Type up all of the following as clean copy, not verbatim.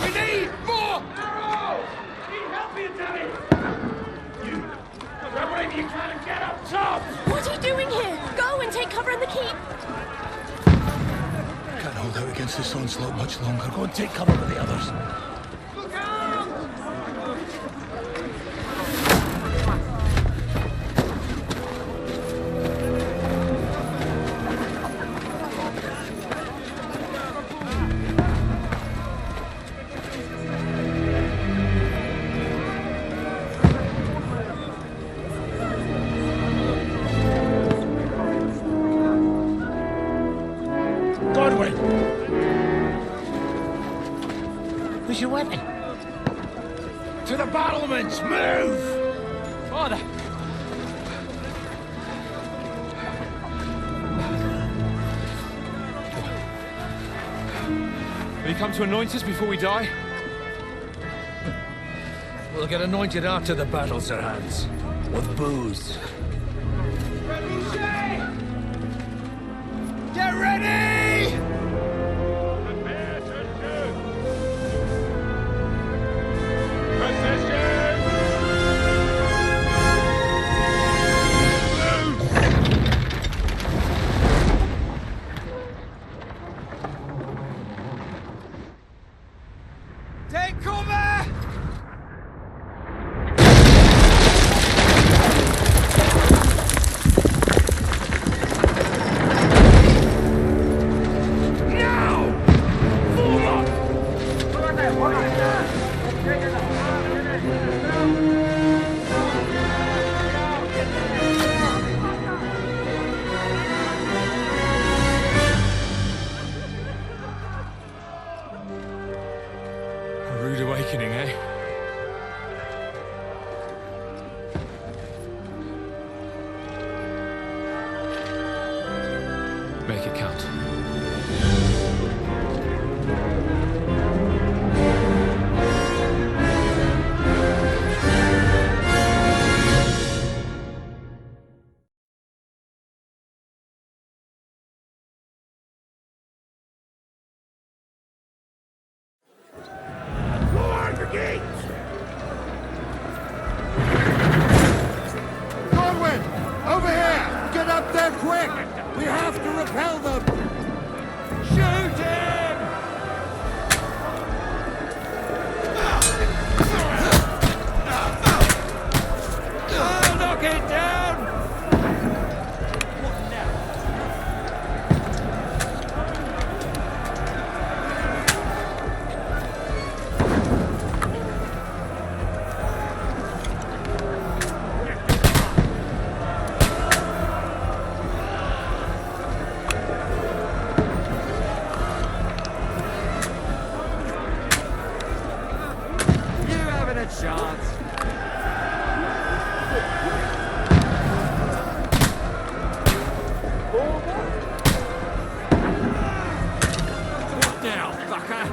We need more! Arrow! Need help here, Danny! You! Grab whatever you can and get up top! What are you doing here? Go and take cover in the keep! Can't hold out against this onslaught much longer. Go and take cover with the others. Look out! Who's you with? To the battlements! Move! Father! Will you come to anoint us before we die? We'll get anointed after the battles are hands. With booze. Get ready! Take cover! A rude awakening, eh? Make it count. Godwin! Over here! Get up there quick! We have to repel them! Shoot him! I'll knock it down! What now? You haven't a chance. What now, fucker?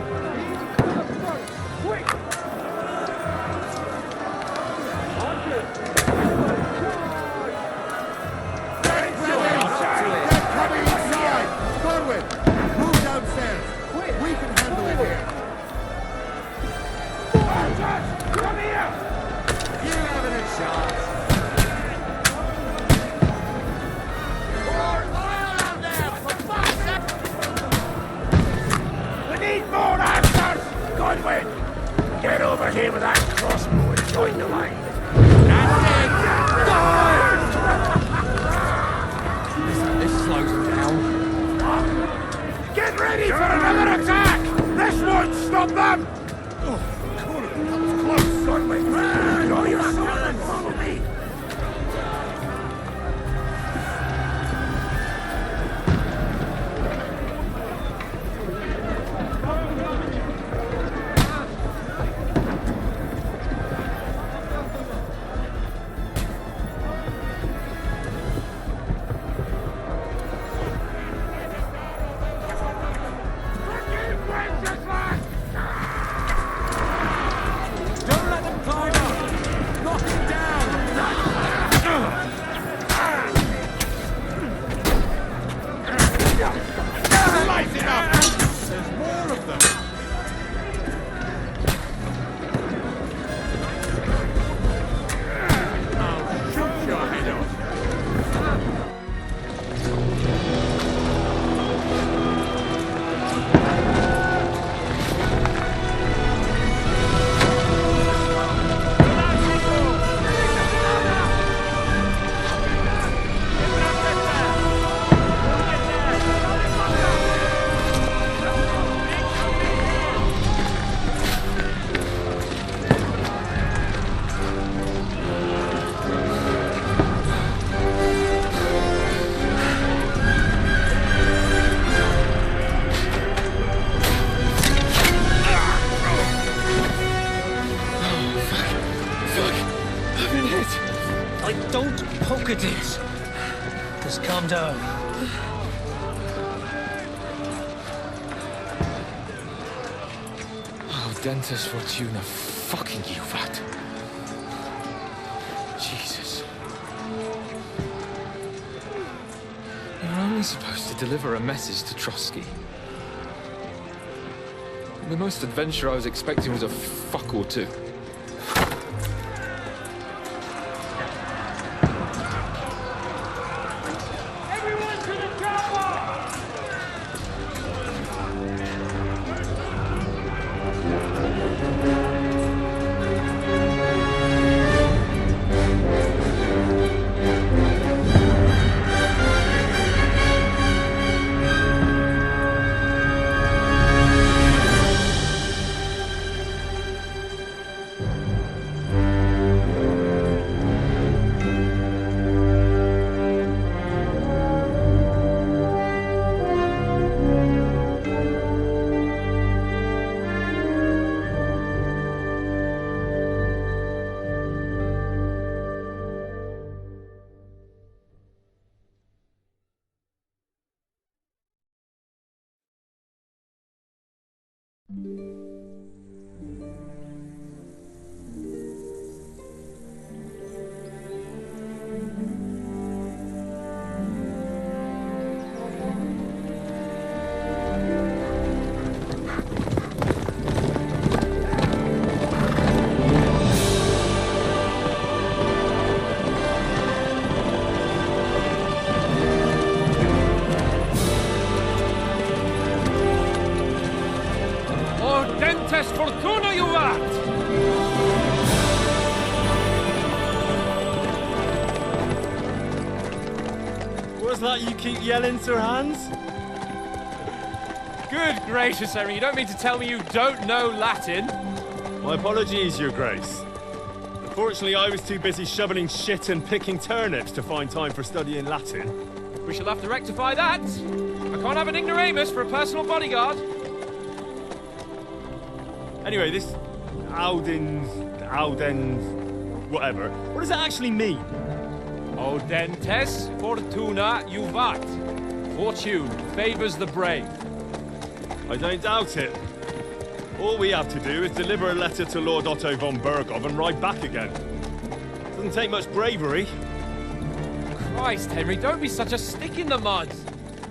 Get coming inside! Godwin! Move downstairs! We can handle it here! Come here! You haven't a chance! We need more answers! Godwin! Get over here with that crossbow and join the line. This slows them down. Get ready for another attack! This won't stop them! Oh, that was close, Godwin. Draw your sword and follow me. Don't let them climb up! Knock them down! Audentes. Just calm down. Audentes, Fortuna, fucking Iuvat. Jesus. You're only supposed to deliver a message to Trotsky. The most adventure I was expecting was a fuck or two. Everyone to the chopper! Audentes, Fortuna, Iuvat! What's that you keep yelling, Sir Hans? Good gracious, Henry, you don't mean to tell me you don't know Latin? My apologies, Your Grace. Unfortunately, I was too busy shoveling shit and picking turnips to find time for studying Latin. We shall have to rectify that. I can't have an ignoramus for a personal bodyguard. Anyway, this Audens, whatever. What does that actually mean? Audentes, Fortuna, Iuvat. Fortune favors the brave. I don't doubt it. All we have to do is deliver a letter to Lord Otto von Bergov and ride back again. Doesn't take much bravery. Christ, Henry, don't be such a stick in the mud.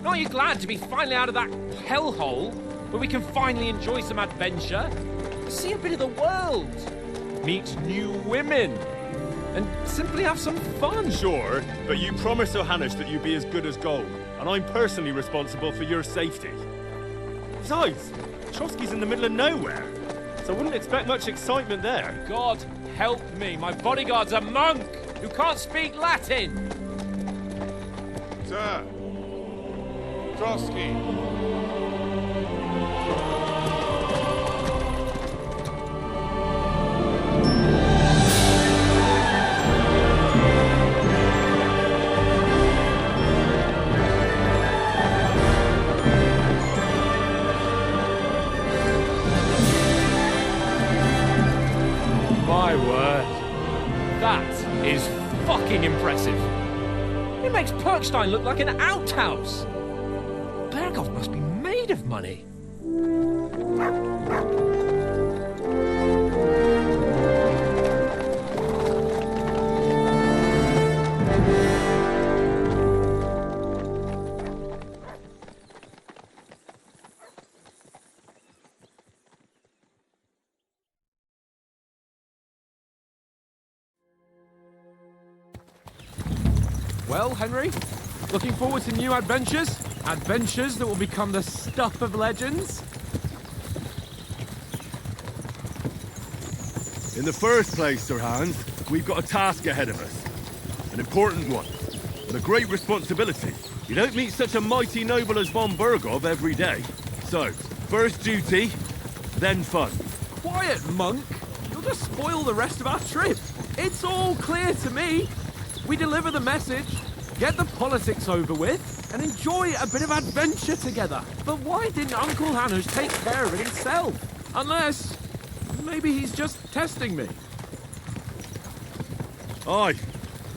Aren't you glad to be finally out of that hellhole where we can finally enjoy some adventure? See a bit of the world, meet new women, and simply have some fun. Sure, but you promised Johannes that you'd be as good as gold, and I'm personally responsible for your safety. Besides, Trotsky's in the middle of nowhere, so I wouldn't expect much excitement there. God help me, my bodyguard's a monk who can't speak Latin. Sir! Trotsky! My word, that is fucking impressive. It makes Perkstein look like an outhouse. Bergov must be made of money. Well, Henry, looking forward to new adventures? Adventures that will become the stuff of legends? In the first place, Sir Hans, we've got a task ahead of us. An important one, but a great responsibility. You don't meet such a mighty noble as von Bergov every day. So, first duty, then fun. Quiet, monk! You'll just spoil the rest of our trip. It's all clear to me. We deliver the message, get the politics over with, and enjoy a bit of adventure together. But why didn't Uncle Hanush take care of it himself? Unless, maybe he's just testing me. Aye,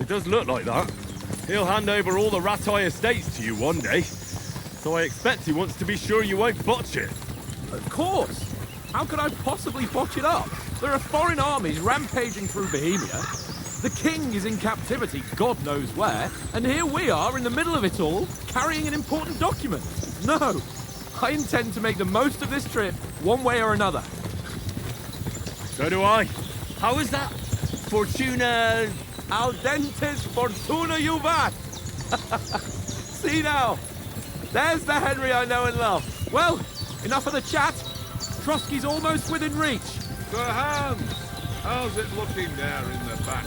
it does look like that. He'll hand over all the Ratai estates to you one day. So I expect he wants to be sure you won't botch it. Of course. How could I possibly botch it up? There are foreign armies rampaging through Bohemia. The king is in captivity, God knows where, and here we are in the middle of it all, carrying an important document. No, I intend to make the most of this trip, one way or another. So do I. How is that? Fortuna... Audentes Fortuna Iuvat! See now, there's the Henry I know and love. Well, enough of the chat. Trotsky's almost within reach. Sir Hans, how's it looking there in the back?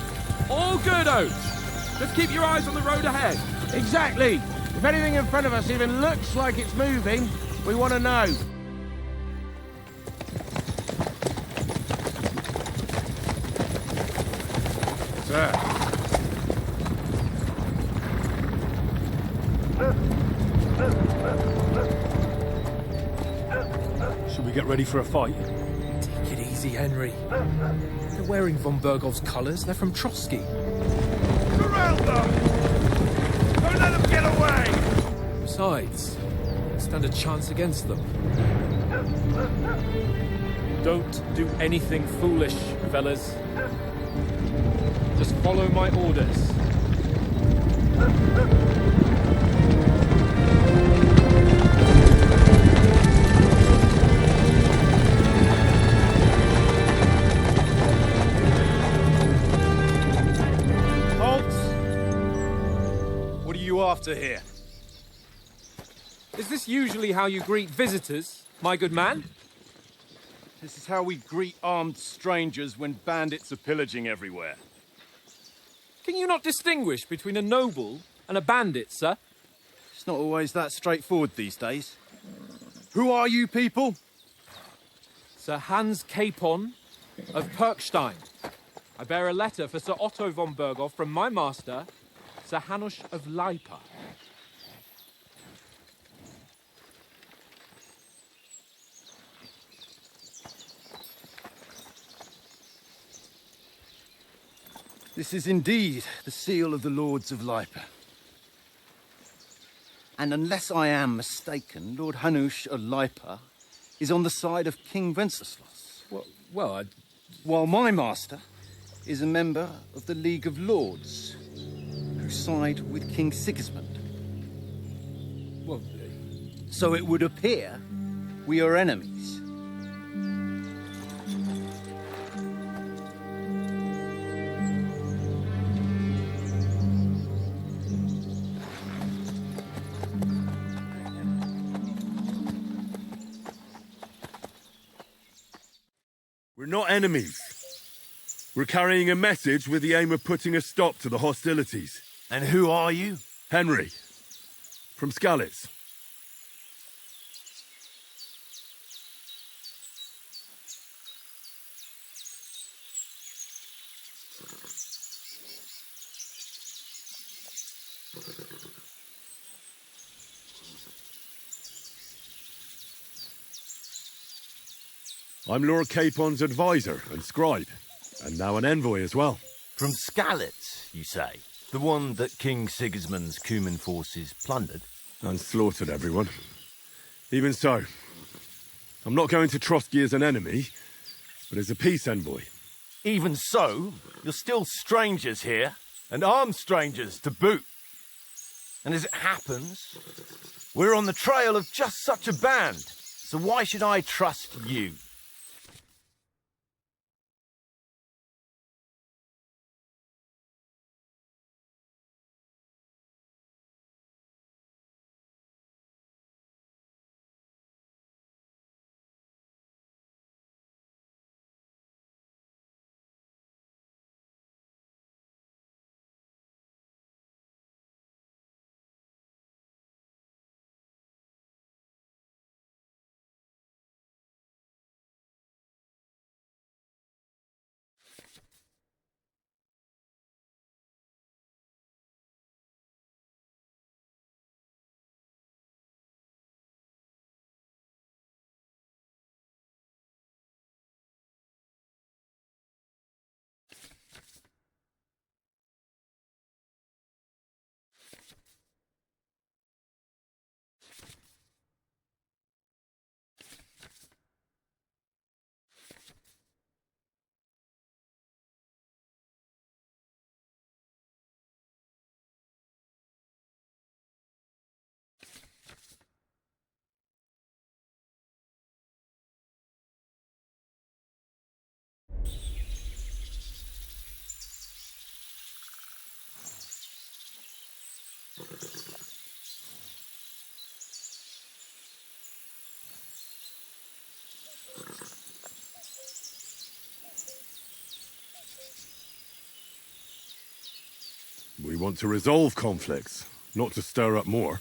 All good, Oates. Just keep your eyes on the road ahead. Exactly. If anything in front of us even looks like it's moving, we want to know. Sir. Should we get ready for a fight? Take it easy, Henry. They're wearing von Bergov's colours. They're from Trotsky. Surround them! Don't let them get away! Besides, stand a chance against them. Don't do anything foolish, fellas. Just follow my orders. What are you after here? Is this usually how you greet visitors, my good man? This is how we greet armed strangers when bandits are pillaging everywhere. Can you not distinguish between a noble and a bandit, sir? It's not always that straightforward these days. Who are you people? Sir Hans Capon of Perkstein. I bear a letter for Sir Otto von Berghoff from my master, Sir Hanush of Lipa. This is indeed the seal of the Lords of Lipa. And unless I am mistaken, Lord Hanush of Lipa is on the side of King Wenceslas. While my master is a member of the League of Lords, who side with King Sigismund. So it would appear we are enemies. We're not enemies. We're carrying a message with the aim of putting a stop to the hostilities. And who are you? Henry, from Skalitz. I'm Lord Capon's advisor and scribe, and now an envoy as well. From Skalitz, you say? The one that King Sigismund's Cuman forces plundered? And slaughtered everyone. Even so, I'm not going to Trotsky as an enemy, but as a peace envoy. Even so, you're still strangers here, and armed strangers to boot. And as it happens, we're on the trail of just such a band, so why should I trust you? We want to resolve conflicts, not to stir up more.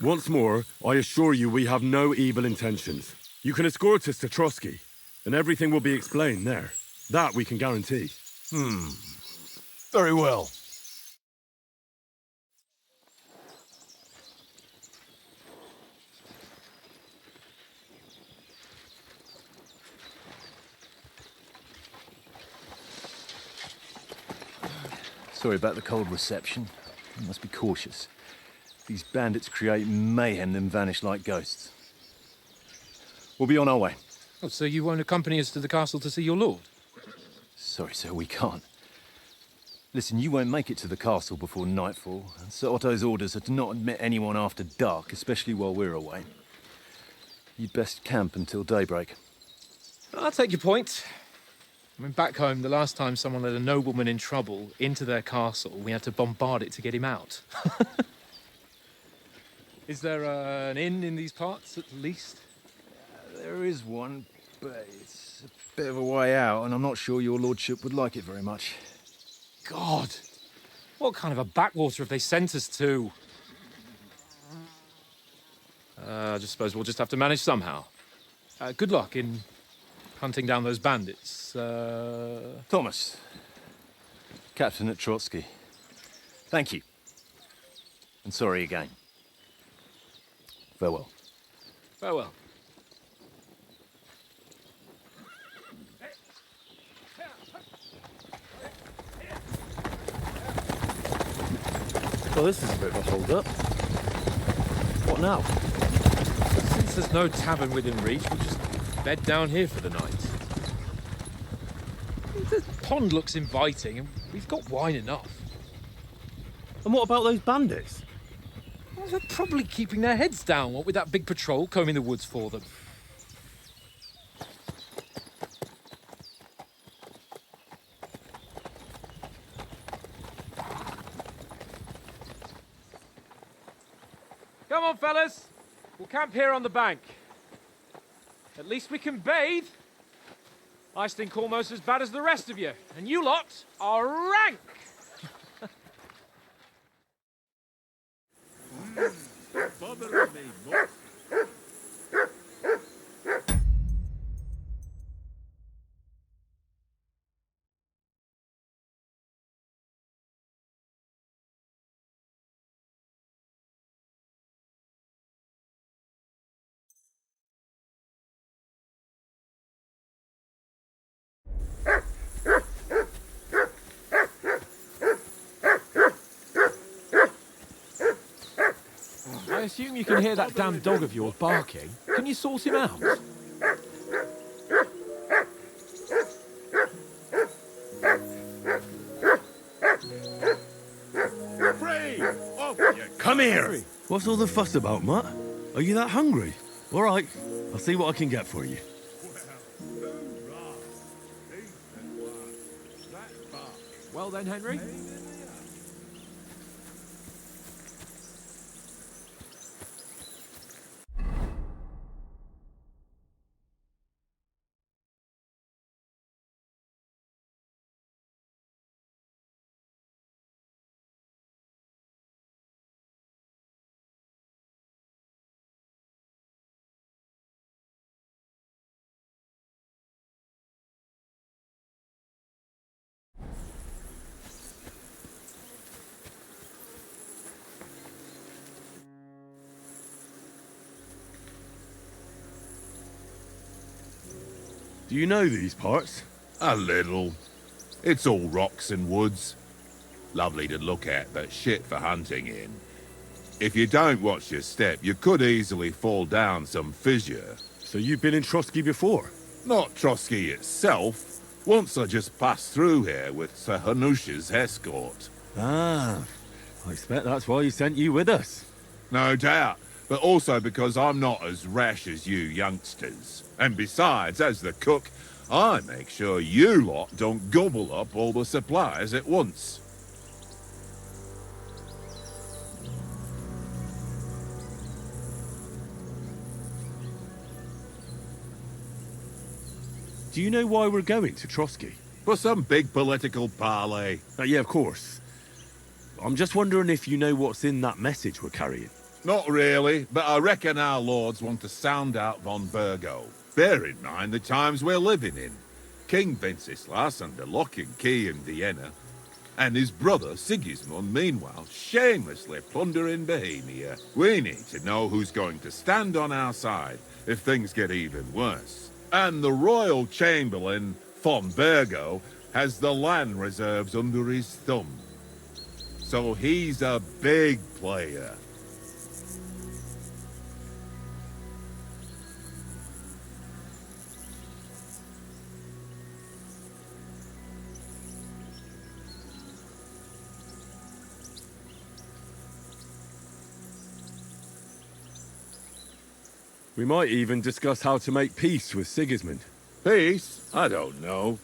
Once more, I assure you we have no evil intentions. You can escort us to Trotsky, and everything will be explained there. That we can guarantee. Very well. Sorry about the cold reception. You must be cautious. These bandits create mayhem, then vanish like ghosts. We'll be on our way. Oh, so you won't accompany us to the castle to see your lord? Sorry, sir, we can't. Listen, you won't make it to the castle before nightfall, and Sir Otto's orders are to not admit anyone after dark, especially while we're away. You'd best camp until daybreak. I'll take your point. I mean, back home, the last time someone led a nobleman in trouble into their castle, we had to bombard it to get him out. Is there an inn in these parts, at least? There is one, but it's a bit of a way out, and I'm not sure your lordship would like it very much. God! What kind of a backwater have they sent us to? I just suppose we'll just have to manage somehow. Good luck in hunting down those bandits. Thomas, captain at Trotsky. Thank you. And sorry again. Farewell. Farewell. Well, this is a bit of a hold-up. What now? Since there's no tavern within reach, we'll just bed down here for the night. The pond looks inviting, and we've got wine enough. And what about those bandits? Well, they're probably keeping their heads down, what with that big patrol combing the woods for them. Come on, fellas. We'll camp here on the bank. At least we can bathe. I stink almost as bad as the rest of you, and you lot are rank. I assume you can hear that damn dog of yours barking. Can you sort him out? Come here! What's all the fuss about, Mutt? Are you that hungry? All right, I'll see what I can get for you. Well then, Henry. Do you know these parts? A little. It's all rocks and woods. Lovely to look at, but shit for hunting in. If you don't watch your step, you could easily fall down some fissure. So you've been in Trotsky before? Not Trotsky itself. Once I just passed through here with Sir Hanush's escort. Ah, I expect that's why he sent you with us. No doubt, but also because I'm not as rash as you youngsters. And besides, as the cook, I make sure you lot don't gobble up all the supplies at once. Do you know why we're going to Trotsky? For some big political parley. Yeah, of course. I'm just wondering if you know what's in that message we're carrying. Not really, but I reckon our lords want to sound out von Burgo. Bear in mind the times we're living in. King Wenceslas under lock and key in Vienna, and his brother Sigismund, meanwhile, shamelessly plundering Bohemia. We need to know who's going to stand on our side if things get even worse. And the royal chamberlain, von Burgo, has the land reserves under his thumb. So he's a big player. We might even discuss how to make peace with Sigismund. Peace? I don't know.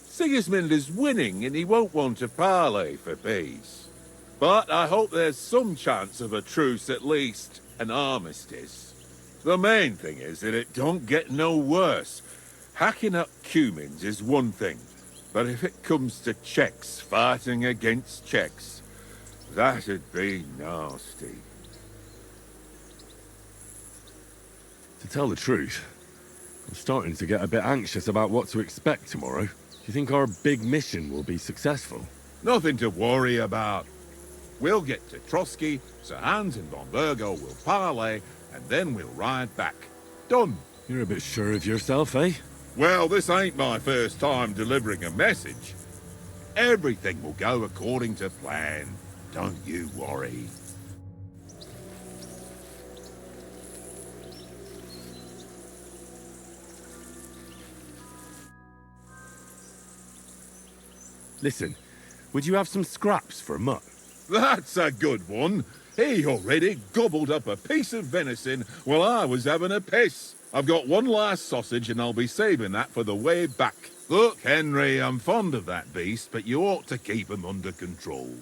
Sigismund is winning and he won't want to parley for peace. But I hope there's some chance of a truce, at least an armistice. The main thing is that it don't get no worse. Hacking up Cumans is one thing, but if it comes to Czechs fighting against Czechs, that'd be nasty. To tell the truth, I'm starting to get a bit anxious about what to expect tomorrow. Do you think our big mission will be successful? Nothing to worry about. We'll get to Trotsky, Sir Hans and von Burgo will parley, and then we'll ride back. Done. You're a bit sure of yourself, eh? Well, this ain't my first time delivering a message. Everything will go according to plan. Don't you worry. Listen, would you have some scraps for a mutt? That's a good one. He already gobbled up a piece of venison while I was having a piss. I've got one last sausage and I'll be saving that for the way back. Look, Henry, I'm fond of that beast, but you ought to keep him under control.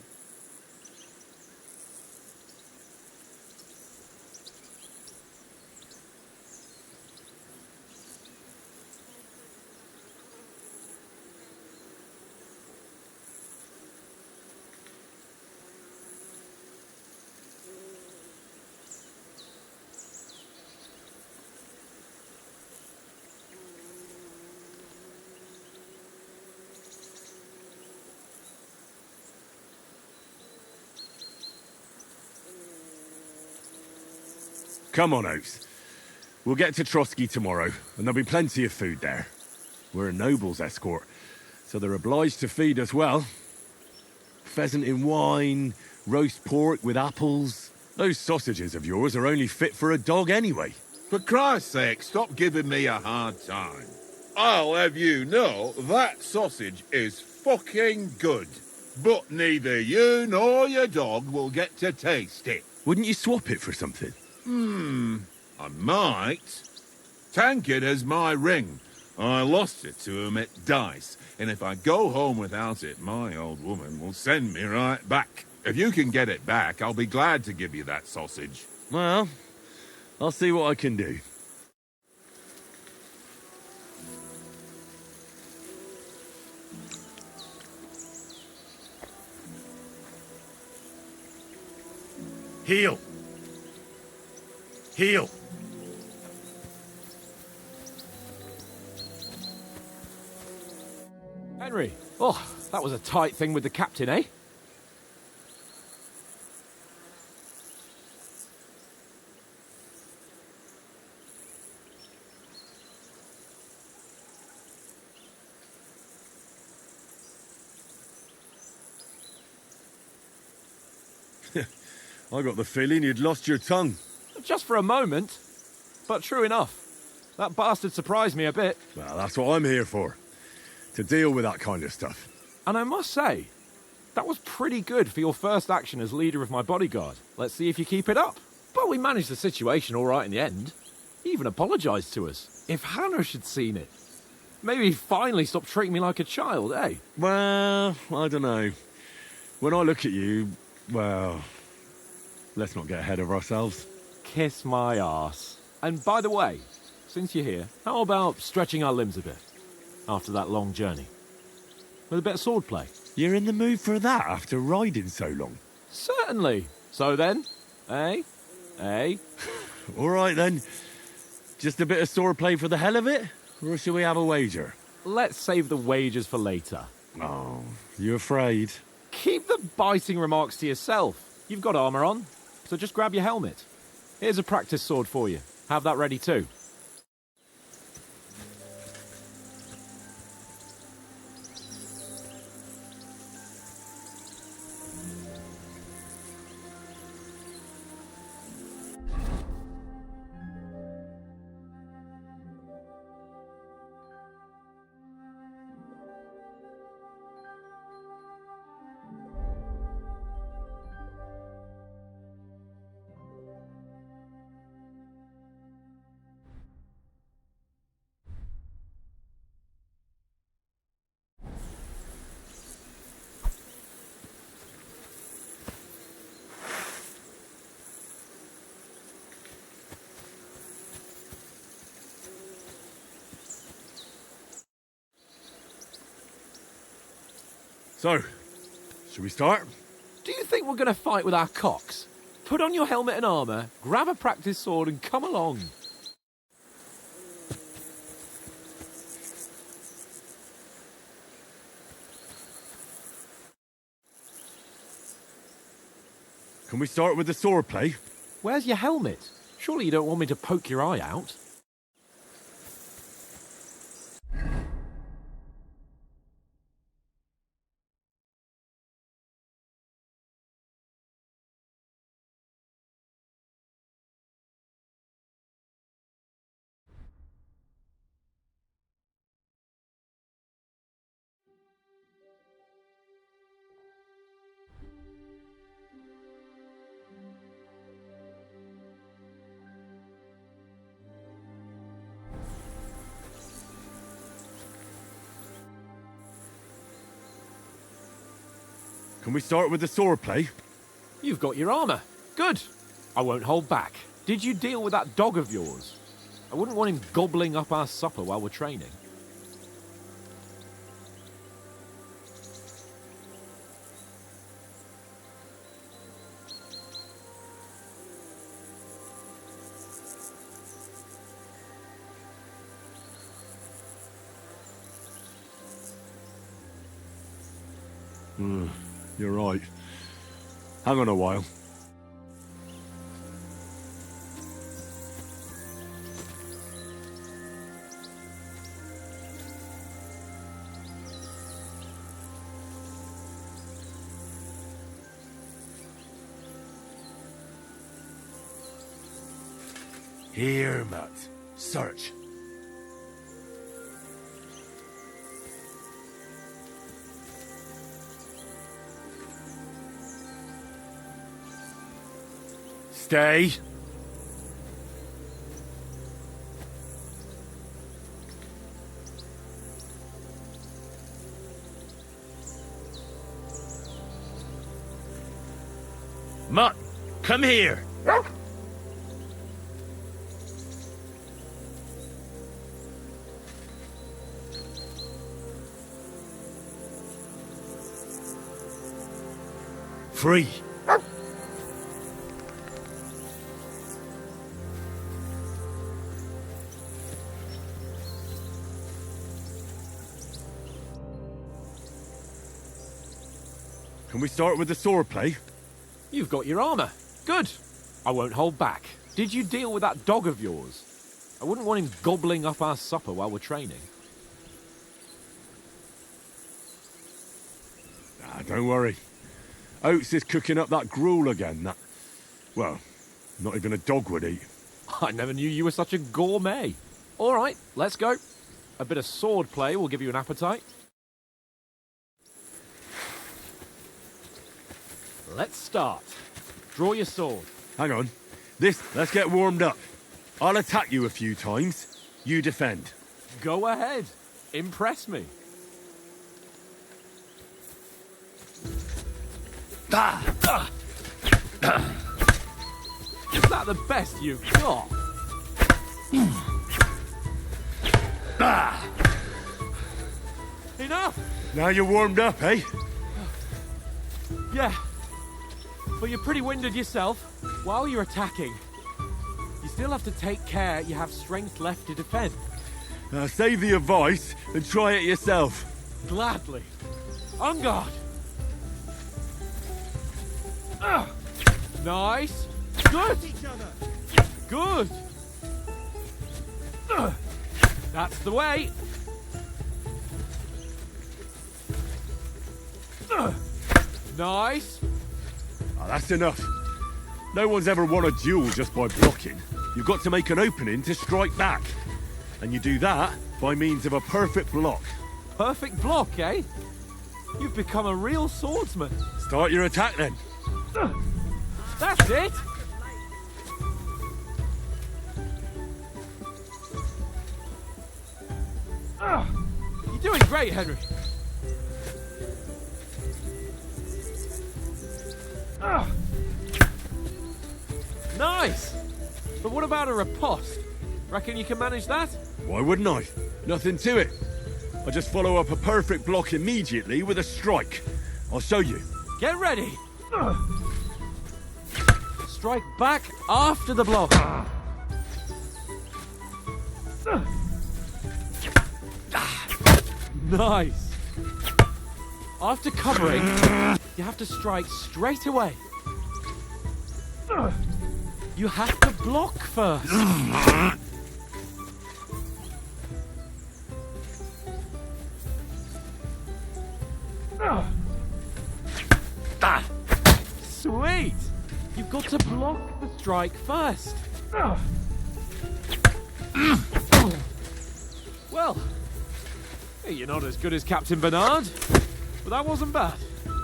Come on, Oates. We'll get to Trotsky tomorrow, and there'll be plenty of food there. We're a noble's escort, so they're obliged to feed us well. Pheasant in wine, roast pork with apples. Those sausages of yours are only fit for a dog anyway. For Christ's sake, stop giving me a hard time. I'll have you know that sausage is fucking good. But neither you nor your dog will get to taste it. Wouldn't you swap it for something? I might. Tankard has my ring. I lost it to him at dice, and if I go home without it, my old woman will send me right back. If you can get it back, I'll be glad to give you that sausage. Well, I'll see what I can do. Heel! Heel! Henry, oh, that was a tight thing with the captain, eh? I got the feeling you'd lost your tongue. Just for a moment. But true enough. That bastard surprised me a bit. Well, that's what I'm here for. To deal with that kind of stuff. And I must say, that was pretty good for your first action as leader of my bodyguard. Let's see if you keep it up. But we managed the situation all right in the end. He even apologised to us. If Hanush had seen it, maybe he'd finally stop treating me like a child, eh? Well, I don't know. When I look at you, well, let's not get ahead of ourselves. Kiss my arse. And by the way, since you're here, how about stretching our limbs a bit after that long journey? With a bit of swordplay? You're in the mood for that after riding so long? Certainly. So then, eh? All right then. Just a bit of swordplay for the hell of it? Or shall we have a wager? Let's save the wagers for later. Oh, you afraid? Keep the biting remarks to yourself. You've got armour on, so just grab your helmet. Here's a practice sword for you. Have that ready too. So, should we start? Do you think we're going to fight with our cocks? Put on your helmet and armour, grab a practice sword and come along. Can we start with the swordplay? Where's your helmet? Surely you don't want me to poke your eye out? Can we start with the swordplay? You've got your armour. Good. I won't hold back. Did you deal with that dog of yours? I wouldn't want him gobbling up our supper while we're training. You're right. Hang on a while. Here, Matt. Search. Stay. Mutt, come here. Free. Can we start with the swordplay? You've got your armour. Good. I won't hold back. Did you deal with that dog of yours? I wouldn't want him gobbling up our supper while we're training. Don't worry. Oates is cooking up that gruel again. That, well, not even a dog would eat. I never knew you were such a gourmet. All right, let's go. A bit of sword play will give you an appetite. Let's start. Draw your sword. Hang on. Let's get warmed up. I'll attack you a few times. You defend. Go ahead. Impress me. Is that the best you've got? Enough! Now you're warmed up, eh? Yeah. But you're pretty winded yourself. While you're attacking, you still have to take care you have strength left to defend. Save the advice and try it yourself. Gladly. On guard. Nice. Good. Good. That's the way. Nice. That's enough. No one's ever won a duel just by blocking. You've got to make an opening to strike back. And you do that by means of a perfect block. Perfect block, eh? You've become a real swordsman. Start your attack then. That's it. You're doing great, Henry. Nice. But what about a riposte? Reckon you can manage that? Why wouldn't I? Nothing to it. I just follow up a perfect block immediately with a strike. I'll show you. Get ready. Strike back after the block. Nice. After covering, you have to strike straight away. You have to block first. Sweet! You've got to block the strike first. Well, you're not as good as Captain Bernard, but that wasn't bad.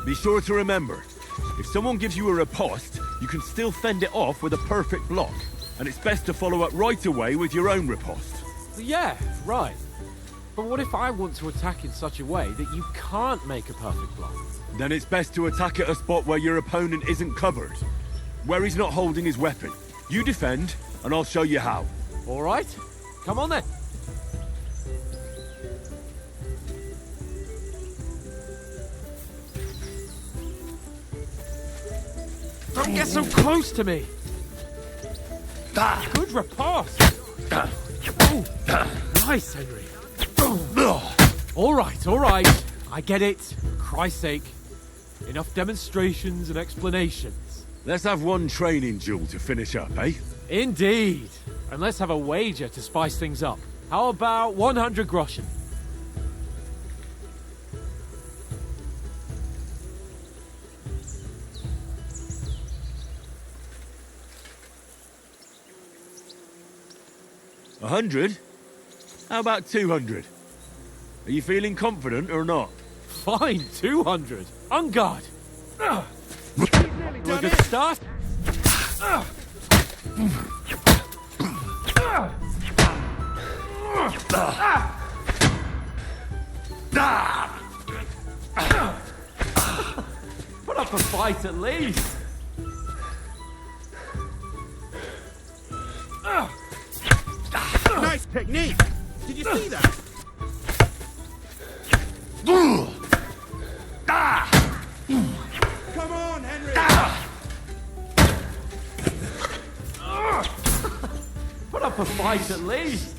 Be sure to remember, if someone gives you a riposte, you can still fend it off with a perfect block. And it's best to follow up right away with your own riposte. Yeah, right. But what if I want to attack in such a way that you can't make a perfect block? Then it's best to attack at a spot where your opponent isn't covered. Where he's not holding his weapon. You defend, and I'll show you how. All right. Come on then. Don't get so close to me. Good riposte. Oh, nice, Henry. All right. I get it. For Christ's sake. Enough demonstrations and explanations. Let's have one training duel to finish up, eh? Indeed. And let's have a wager to spice things up. How about 100 groschen? $100? How about 200? Are you feeling confident or not? Fine, 200. On guard. We're a good start. Put up a fight at least. Nice technique. Did you see that? Come on, Henry. Put up a fight at least.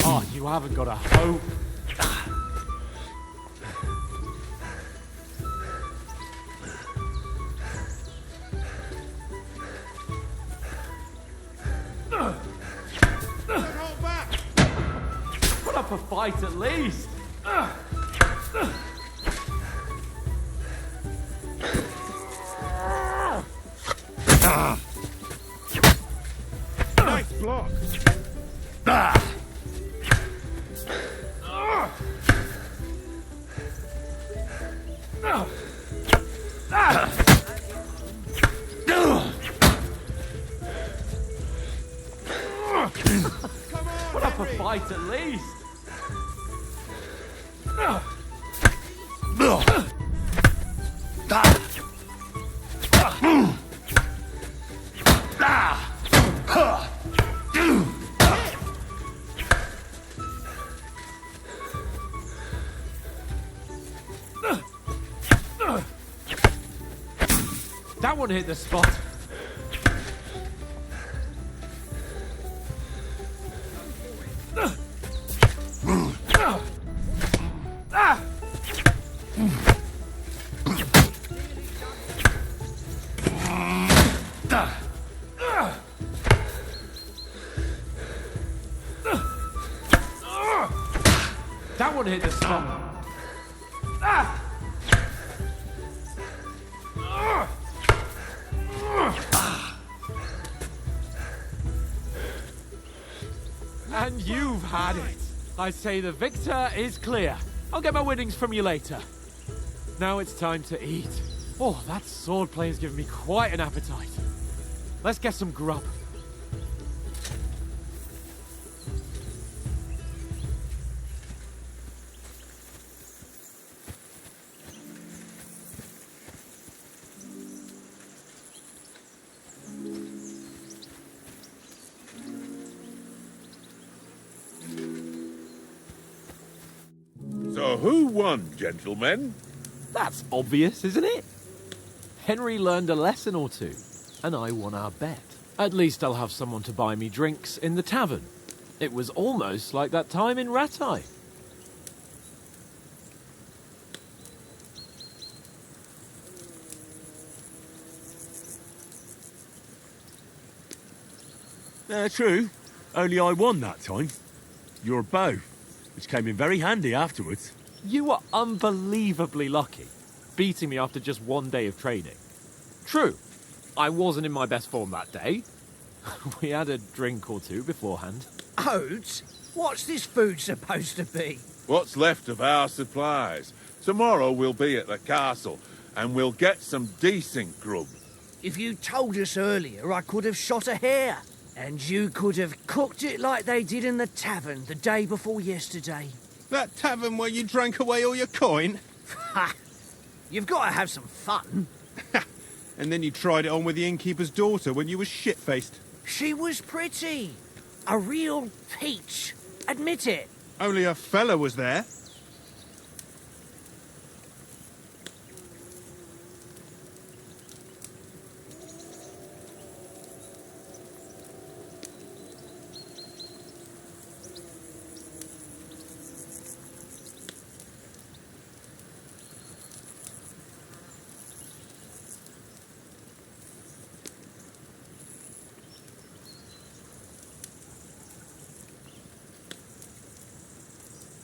Oh, you haven't got a hope. Put up a fight at least. Nice block. Put up a fight at least. That one hit the spot. That one hit the spot. And you've had it. I say the victor is clear. I'll get my winnings from you later. Now it's time to eat. Oh, that sword play's given me quite an appetite. Let's get some grub. So who won, gentlemen? That's obvious, isn't it? Henry learned a lesson or two, and I won our bet. At least I'll have someone to buy me drinks in the tavern. It was almost like that time in Rattay. True. Only I won that time. Your bow, which came in very handy afterwards. You were unbelievably lucky, beating me after just one day of training. True, I wasn't in my best form that day. We had a drink or two beforehand. Oates? What's this food supposed to be? What's left of our supplies. Tomorrow we'll be at the castle, and we'll get some decent grub. If you told us earlier, I could have shot a hare. And you could have cooked it like they did in the tavern the day before yesterday. That tavern where you drank away all your coin? Ha! You've got to have some fun. And then you tried it on with the innkeeper's daughter when you were shit-faced. She was pretty. A real peach. Admit it. Only a fella was there.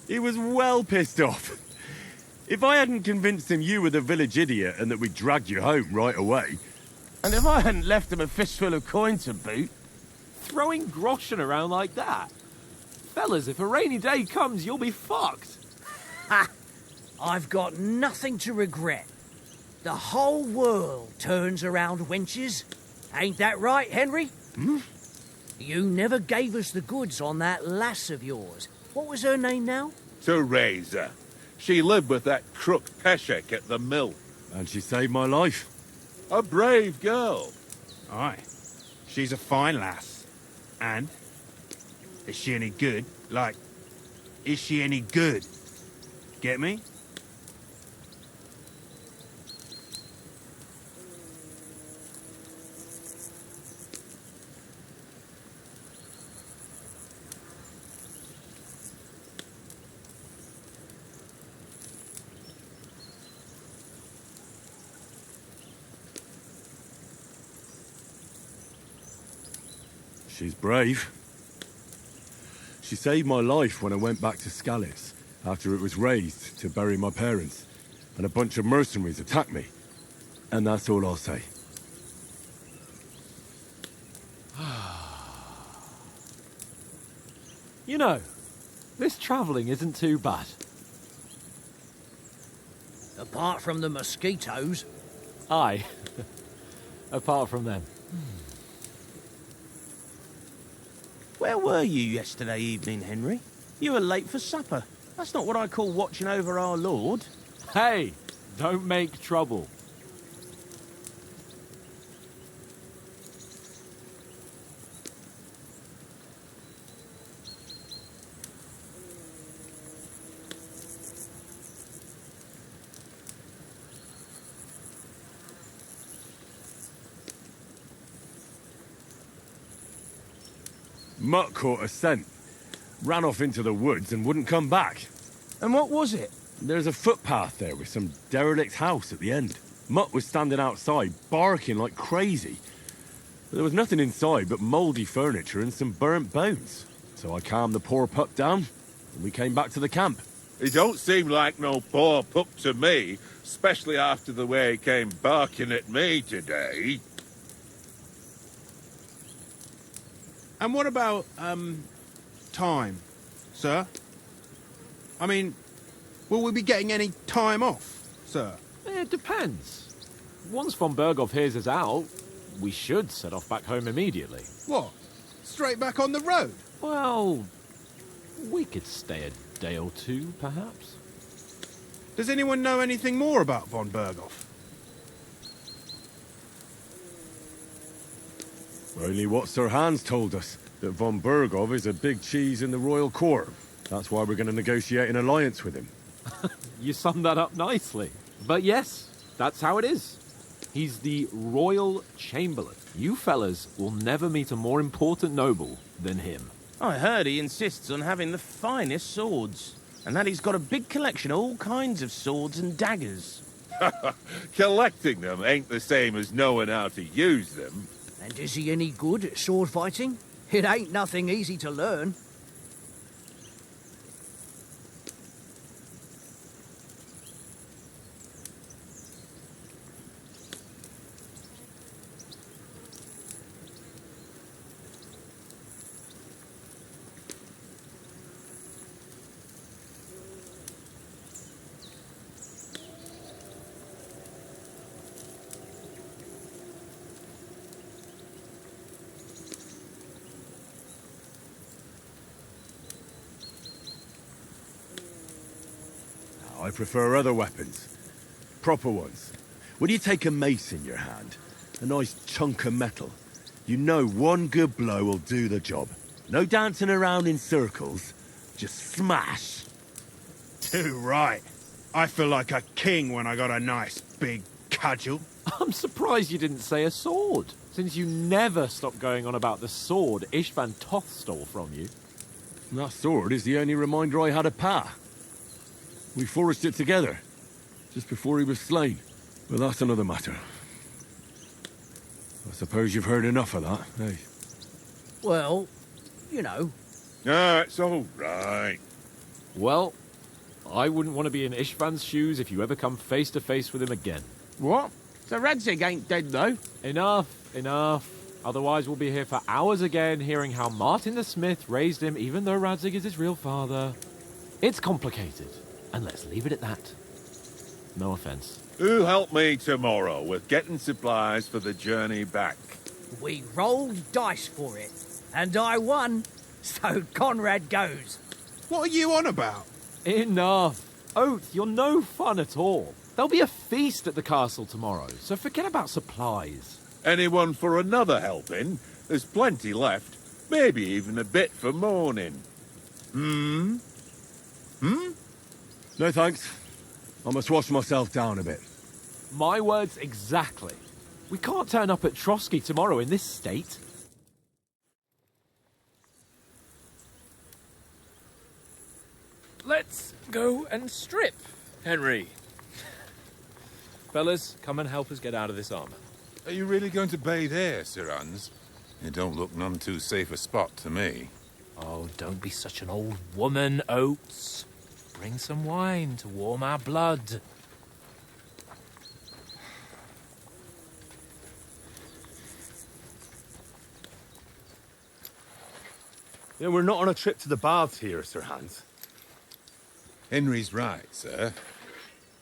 He was well pissed off. If I hadn't convinced him you were the village idiot and that we dragged you home right away... And if I hadn't left him a fistful of coin to boot... Throwing groschen around like that? Fellas, if a rainy day comes, you'll be fucked. Ha! I've got nothing to regret. The whole world turns around wenches. Ain't that right, Henry? Hmm? You never gave us the goods on that lass of yours. What was her name now? Teresa. She lived with that crook Peshek at the mill. And she saved my life. A brave girl. Aye. She's a fine lass. And? Is she any good? Like, is she any good? Get me? She's brave. She saved my life when I went back to Scallis after it was razed to bury my parents, and a bunch of mercenaries attacked me. And that's all I'll say. You know, this travelling isn't too bad. Apart from the mosquitoes. Aye. Apart from them. Where were you yesterday evening, Henry? You were late for supper. That's not what I call watching over our Lord. Hey, don't make trouble. Mutt caught a scent, ran off into the woods and wouldn't come back. And what was it? There's a footpath there with some derelict house at the end. Mutt was standing outside, barking like crazy. There was nothing inside but mouldy furniture and some burnt bones. So I calmed the poor pup down, and we came back to the camp. He don't seem like no poor pup to me, especially after the way he came barking at me today. And what about, time, sir? I mean, will we be getting any time off, sir? It depends. Once von Berghoff hears us out, we should set off back home immediately. What? Straight back on the road? Well, we could stay a day or two, perhaps. Does anyone know anything more about von Berghoff? Only what Sir Hans told us, that von Berghoff is a big cheese in the royal court. That's why we're going to negotiate an alliance with him. You summed that up nicely. But yes, that's how it is. He's the royal chamberlain. You fellas will never meet a more important noble than him. I heard he insists on having the finest swords, and that he's got a big collection of all kinds of swords and daggers. Collecting them ain't the same as knowing how to use them. And is he any good at sword fighting? It ain't nothing easy to learn. I prefer other weapons. Proper ones. When you take a mace in your hand, a nice chunk of metal, you know one good blow will do the job. No dancing around in circles, just smash. Too right. I feel like a king when I got a nice big cudgel. I'm surprised you didn't say a sword, since you never stop going on about the sword Istvan Toth stole from you. That sword is the only reminder I had of Pa. We forged it together, just before he was slain. But that's another matter. I suppose you've heard enough of that, eh? Well, you know. No, it's all right. Well, I wouldn't want to be in Istvan's shoes if you ever come face to face with him again. What? So Radzig ain't dead, though? Enough. Otherwise we'll be here for hours again, hearing how Martin the Smith raised him, even though Radzig is his real father. It's complicated, and let's leave it at that. No offense. Who'll help me tomorrow with getting supplies for the journey back? We rolled dice for it, and I won, so Conrad goes. What are you on about? Enough. Oath, you're no fun at all. There'll be a feast at the castle tomorrow, so forget about supplies. Anyone for another helping? There's plenty left. Maybe even a bit for morning. No thanks. I must wash myself down a bit. My words exactly. We can't turn up at Trotsky tomorrow in this state. Let's go and strip, Henry. Fellas, come and help us get out of this armor. Are you really going to bathe here, Sir Hans? It don't look none too safe a spot to me. Oh, don't be such an old woman, Oates. Bring some wine to warm our blood. Yeah, we're not on a trip to the baths here, Sir Hans. Henry's right, sir.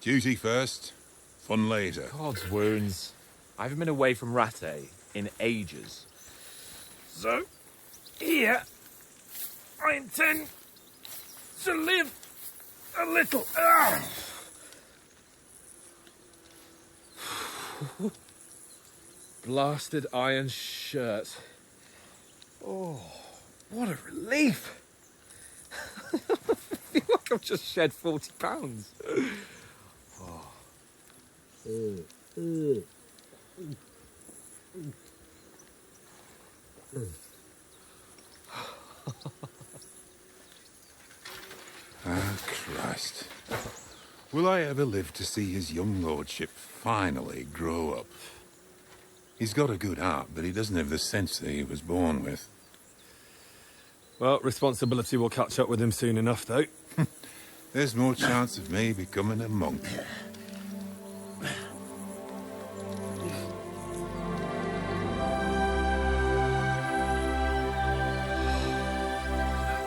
Duty first, fun later. God's wounds. I haven't been away from Rattay in ages. So, here, I intend to live a little. Blasted iron shirt. Oh, what a relief. I feel like I've just shed 40 pounds. Christ. Will I ever live to see his young lordship finally grow up? He's got a good heart, but he doesn't have the sense that he was born with. Well, responsibility will catch up with him soon enough, though. There's more chance of me becoming a monk.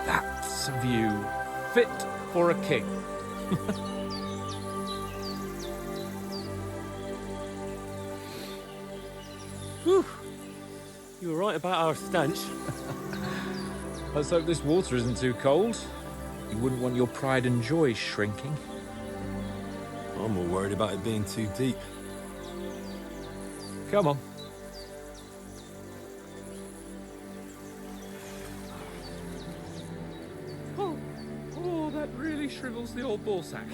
That's a view fit for a king. Whew. You were right about our stench. Let's hope this water isn't too cold. You wouldn't want your pride and joy shrinking. I'm more worried about it being too deep. Come on. Oh, that really shrivels the old ball sack.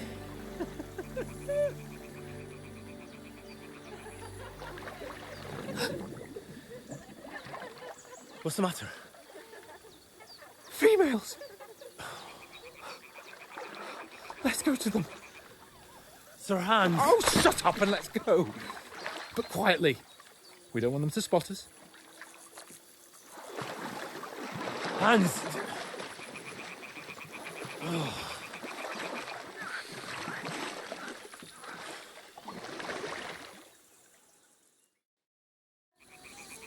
What's the matter? Females! Let's go to them. Sir Hans! Oh, shut up and let's go. But quietly. We don't want them to spot us. Hans!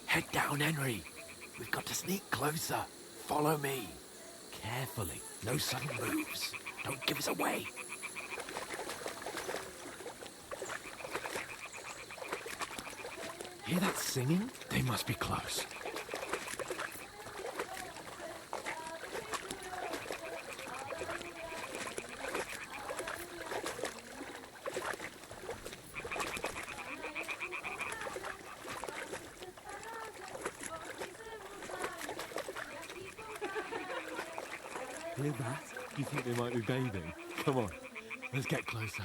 Head down, Henry. We've got to sneak closer. Follow me. Carefully. No sudden moves. Don't give us away. Hear that singing? They must be close. Hear that? Do you think they might be bathing? Come on, let's get closer.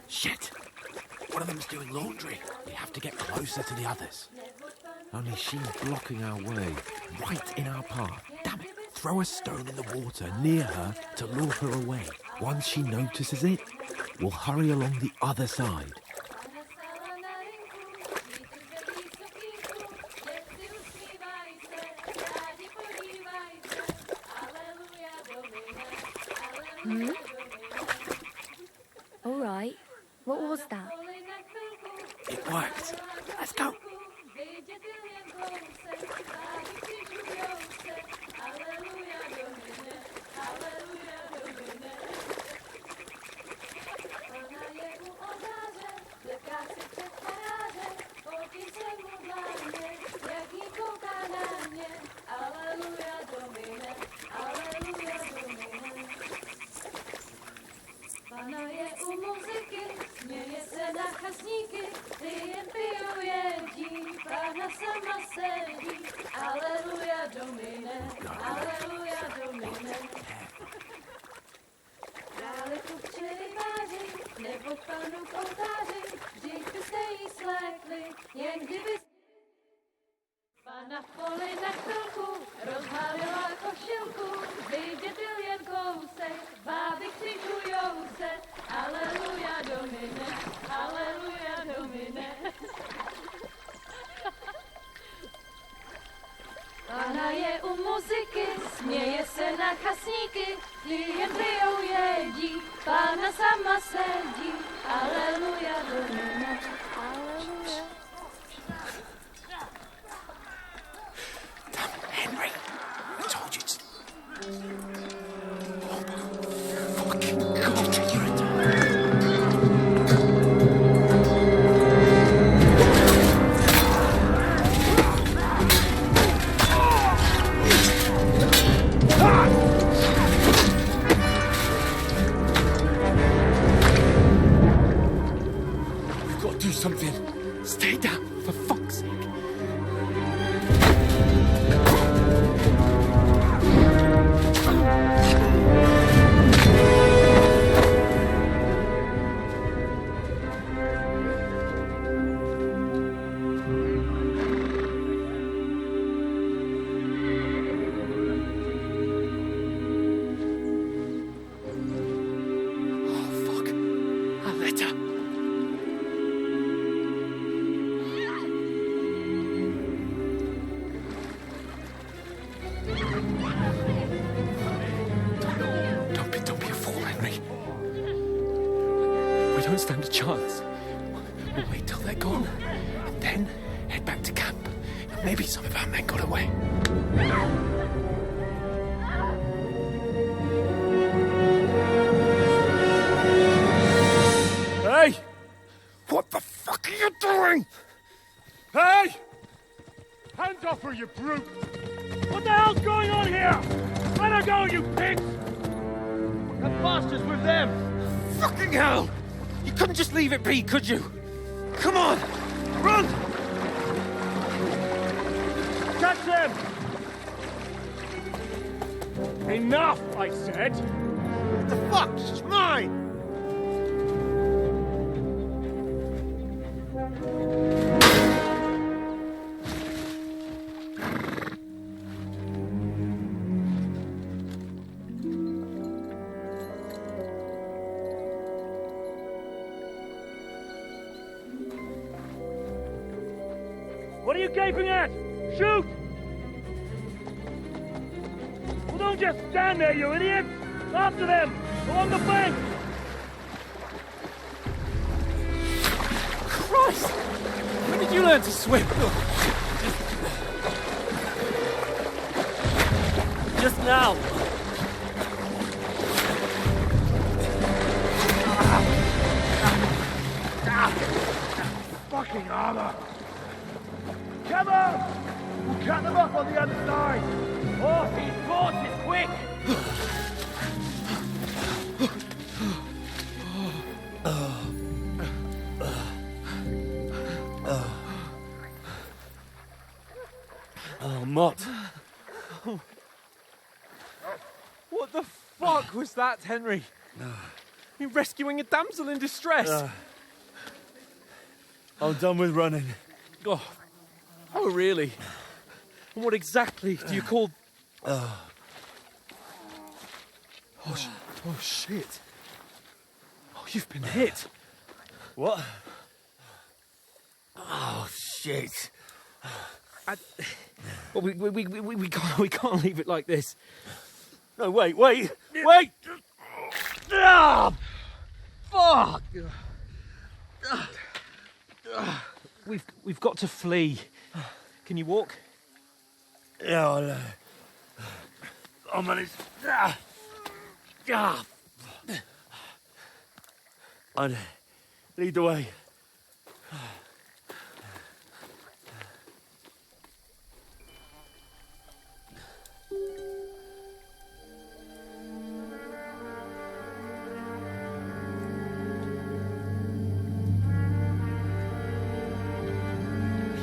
Shit! One of them's doing laundry. We have to get closer to the others. Only she's blocking our way, right in our path. Damn it! Throw a stone in the water near her to lure her away. Once she notices it, we'll hurry along the other side. All right. What was that? It worked. Let's go. Pana v poli na chvilku rozhálila košilku, vyjde byl jen kousek, báby křižujou se, aleluja domine, aleluja domine. Pana je u muziky, směje se na chasníky, klient pijou jedí, Pána sama sedí, aleluja domine, aleluja. Henry, I told you to... stand a chance. We'll wait till they're gone, and then head back to camp. Maybe some of our men got away. Hey! What the fuck are you doing? Hey! Hands off her, you brute! What the hell's going on here? Let her go, you pigs! That bastard's with them! Fucking hell! You couldn't just leave it be, could you? Come on! Run! Catch them! Enough, I said! What the fuck? It's mine! What are you gaping at? Shoot! Well, don't just stand there, you idiots! After them! Along the bank! Christ! When did you learn to swim? Just now! Fucking armor! Come on! We'll cut them off on the other side! Oh, these horses, quick! Oh, Mott. What the fuck was that, Henry? You're rescuing a damsel in distress. I'm done with running. Oh, really? And what exactly do you call... Oh, shit. Oh, you've been hit. What? Oh, shit. Well, we can't leave it like this. No, wait! Ah! Fuck! We've got to flee. Can you walk? Yeah, I'll manage. I'd lead the way.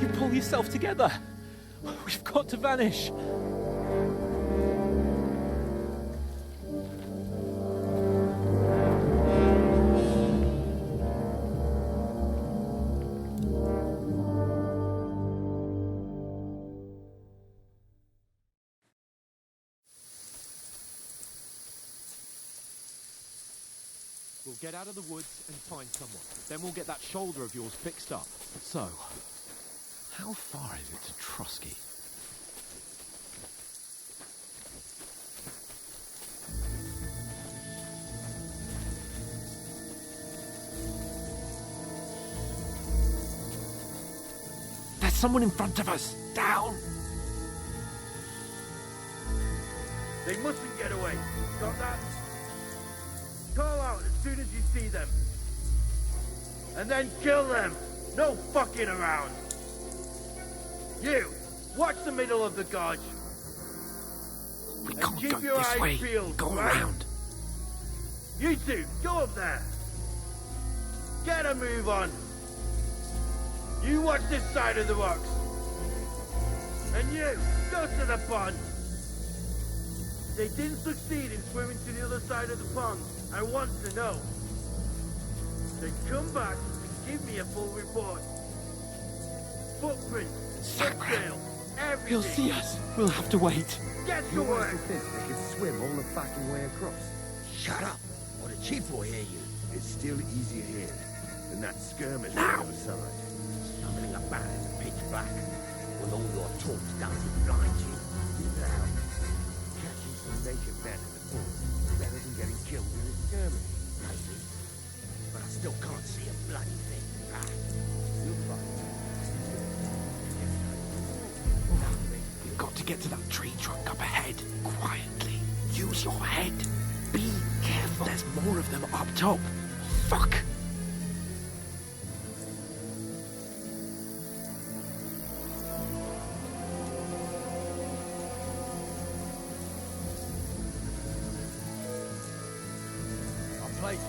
You pull yourself together. We've got to vanish. We'll get out of the woods and find someone. Then we'll get that shoulder of yours fixed up. So, how far is it to Trusky? There's someone in front of us! Down! They mustn't get away. Got that? Call out as soon as you see them. And then kill them. No fucking around. You, watch the middle of the gorge. We and can't keep go your this eyes way. peeled. Go right? around. You two, go up there. Get a move on. You watch this side of the rocks. And you, go to the pond. They didn't succeed in swimming to the other side of the pond. I want to know. Then come back and give me a full report. Footprints, foottrails, everything. He'll see us. We'll have to wait. Get to work. They could swim all the fucking way across. Shut up, or the chief will hear you. It's still easier here than that skirmish on the other side. Stumbling about in the pitch black, with all your talks doesn't blind you. Now, catching some native men in the forest is better than getting killed in a skirmish. Maybe, but I still can't see get to that tree trunk up ahead, quietly. Use your head. Be careful. There's more of them up top. Fuck!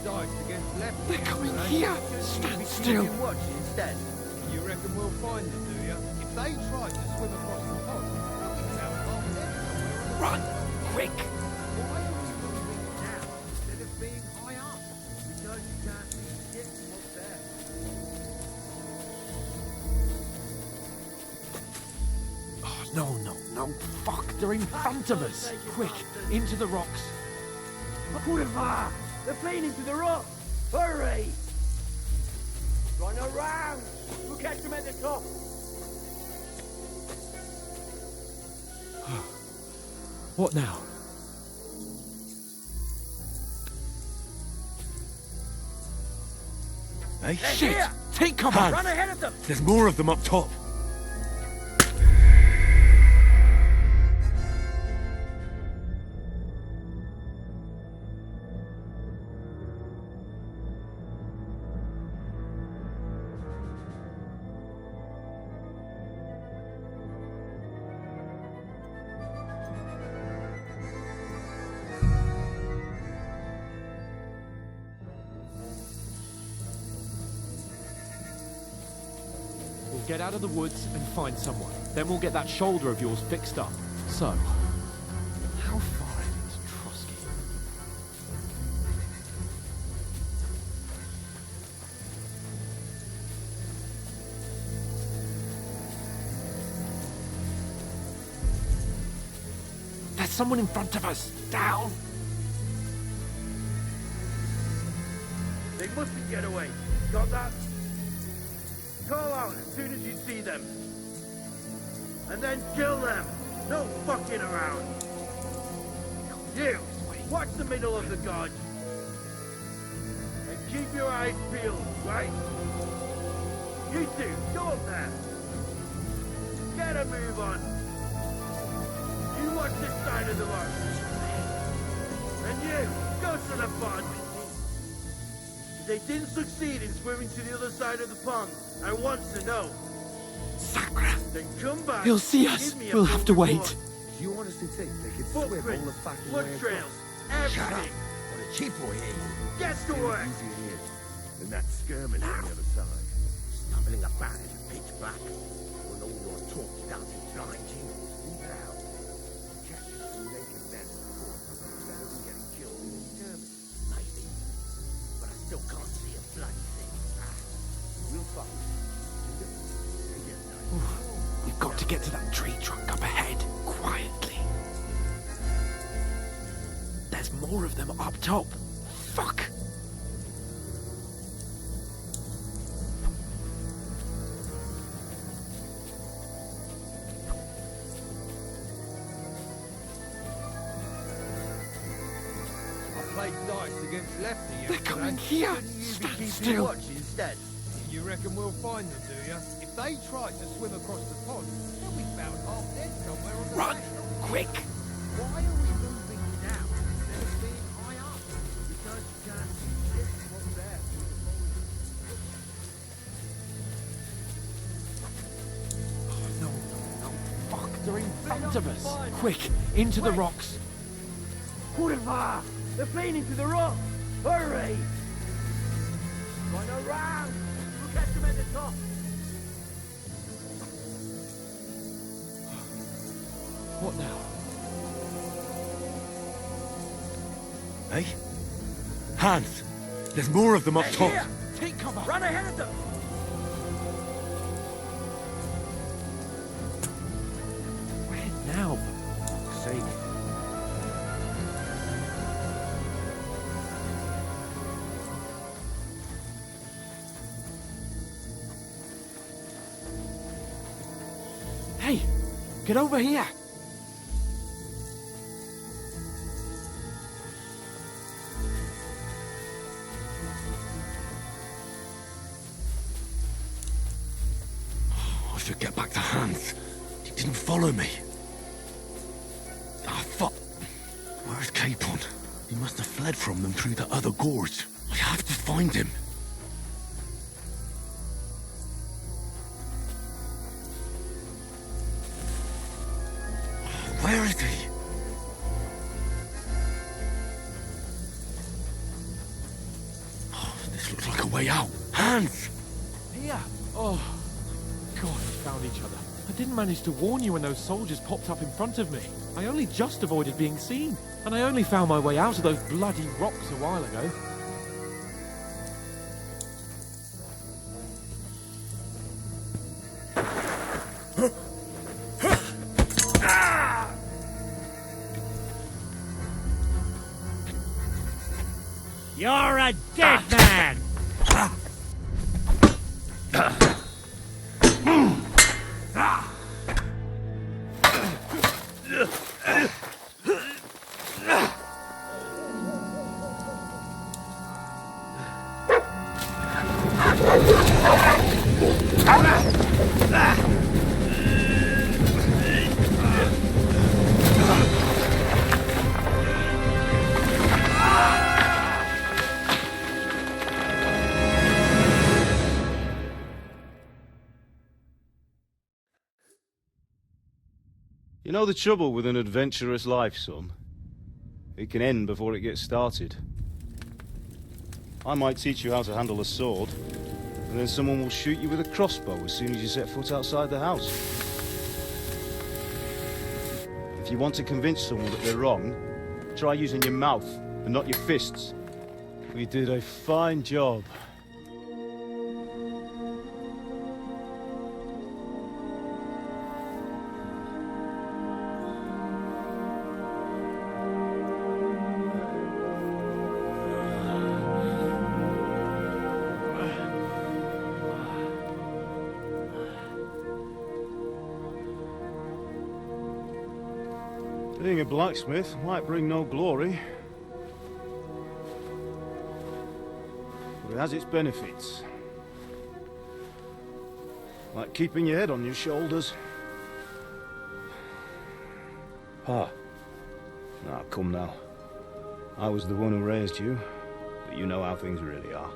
Dice against left. They're coming here! Stand still! Watch instead. You reckon we'll find them, do you? If they try to swim across the pond, they'll be found half dead somewhere. Run! Quick! Why are we moving now instead of being high up? Because you can't see shit from up there. Oh, no. Fuck, they're in front of us! Quick, into the rocks. Kurwa! They're playing into the rock! Hurry! Run around! We'll catch them at the top! What now? Hey, They're shit! here! Take cover! Run ahead of them! There's more of them up top. Get out of the woods and find someone. Then we'll get that shoulder of yours fixed up. So, how far in is Trotsky? There's someone in front of us! Down! They mustn't get away. Got that? Call out as soon as you see them. And then kill them. No fucking around. You, watch the middle of the gorge. And keep your eyes peeled, right? You two, go up there. Get a move on. You watch this side of the rock. And you, go to the pond. If they didn't succeed in swimming to the other side of the pond, I want to know. Sacra! Then come back. He'll see us. Give me a We'll have to full wait. report. You honestly think they could swim all the Footprints, fucking blood way across? trails, everything. Shut up! What a cheap boy here. Get to work. Use your head. And that skirmish on the other side. Stumbling about in the pitch black. When all your talk doesn't blind you. Leave it out. Catching some naked men better than getting killed in a skirmish. Maybe. But I still can't see a bloody thing. We'll fight. We've got to get to that tree trunk up ahead, quietly. There's more of them up top. Fuck! I played dice against lefty. They're coming here! Stand still! Watch instead. You reckon we'll find them, do you? If they try to swim across the pond, they'll be found half dead somewhere on the Run! way. Quick! Why are we moving now instead of being high up? Because you can't see shit from up there. No. Fuck, they're in front of us. Quick, into the rocks. Kurwa! They're playing into the rock! Hurry! Run around! We'll catch them at the top! What now? Hey? Hans! There's more of them up top! Here! Take cover! Run ahead of them! Where now, for fuck's sake? Hey! Get over here! I should get back to Hans. He didn't follow me. Capon. He must have fled from them through the other gorge. I have to find him. Where is he? Oh, this looks like a way out. Hans! Here! Oh, God, we found each other. I didn't manage to warn you when those soldiers popped up in front of me. I only just avoided being seen. And I only found my way out of those bloody rocks a while ago. You're a dead man! You know the trouble with an adventurous life, son? It can end before it gets started. I might teach you how to handle a sword, and then someone will shoot you with a crossbow as soon as you set foot outside the house. If you want to convince someone that they're wrong, try using your mouth and not your fists. We did a fine job. Being a blacksmith might bring no glory, but it has its benefits. Like keeping your head on your shoulders. Pa. Ah, come now. I was the one who raised you, but you know how things really are.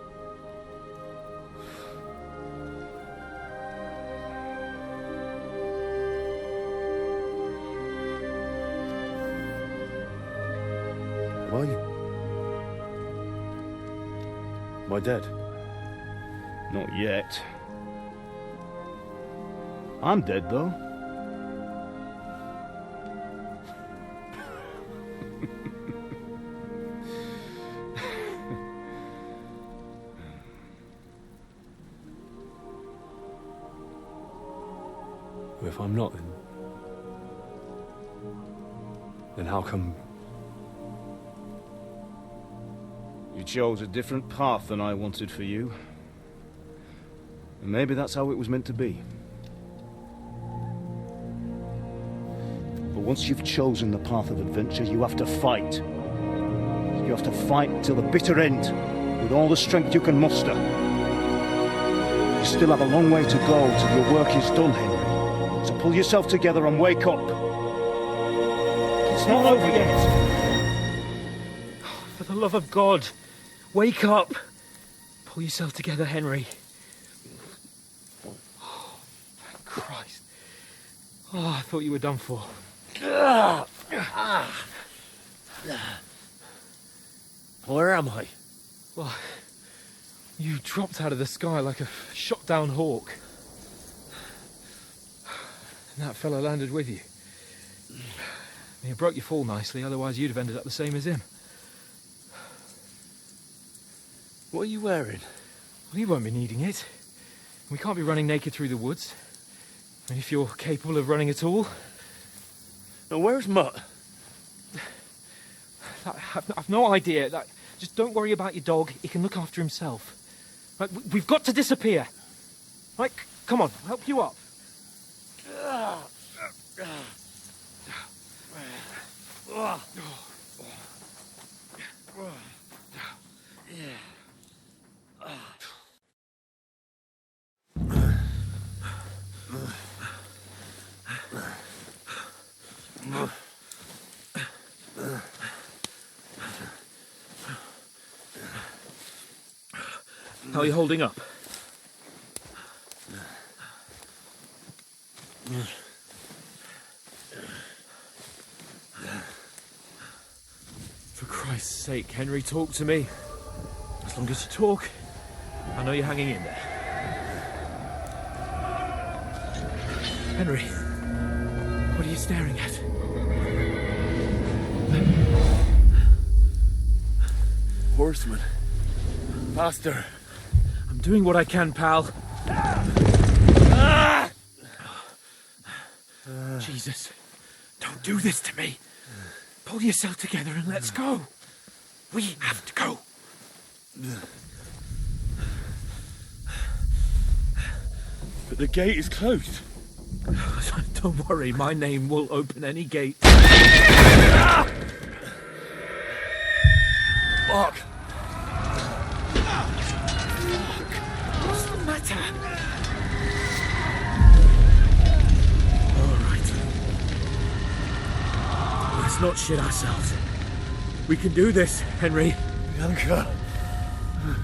Are you? Am I dead? Not yet. I'm dead, though. Well, if I'm not, then how come... You chose a different path than I wanted for you. And maybe that's how it was meant to be. But once you've chosen the path of adventure, you have to fight. You have to fight till the bitter end, with all the strength you can muster. You still have a long way to go till your work is done, Henry. So pull yourself together and wake up. It's not over yet. For the love of God, wake up! Pull yourself together, Henry. Oh, thank Christ. Oh, I thought you were done for. Where am I? Well, you dropped out of the sky like a shot-down hawk. And that fellow landed with you. You broke your fall nicely, otherwise you'd have ended up the same as him. What are you wearing? Well, you won't be needing it. We can't be running naked through the woods. And if you're capable of running at all... Now, where's Mutt? I've no idea. Just don't worry about your dog. He can look after himself. Right, we've got to disappear. Right, come on, I'll help you up. How are you holding up? For Christ's sake, Henry, talk to me. As long as you talk, I know you're hanging in there. Henry, what are you staring at? Horseman. Faster. I'm doing what I can, pal. Jesus, don't do this to me. Pull yourself together and let's go. We have to go. But the gate is closed. Don't worry, my name will open any gate. Fuck. What's the matter? Let's not shit ourselves. We can do this, Henry. Bianca.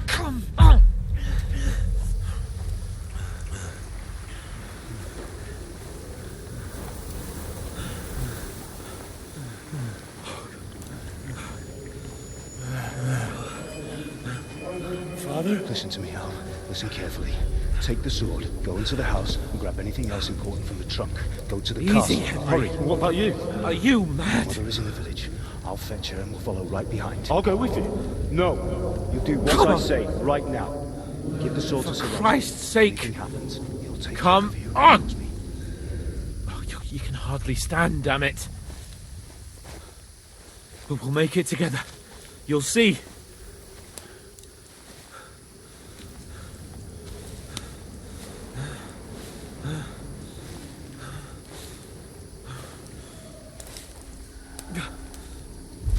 Come on! Father? Listen to me, Al. Listen carefully. Take the sword, go into the house, and grab anything else important from the trunk. Go to the castle. Easy, Henry. What about you? Are you mad? Mother is in the village. I'll fetch her and we'll follow right behind. I'll go with you. No. You do what I say right now. Give the sword to For Sir Robert. Christ's sake. Anything happens, he'll take Come care of you. on! Oh, you can hardly stand, damn it. But we'll make it together. You'll see.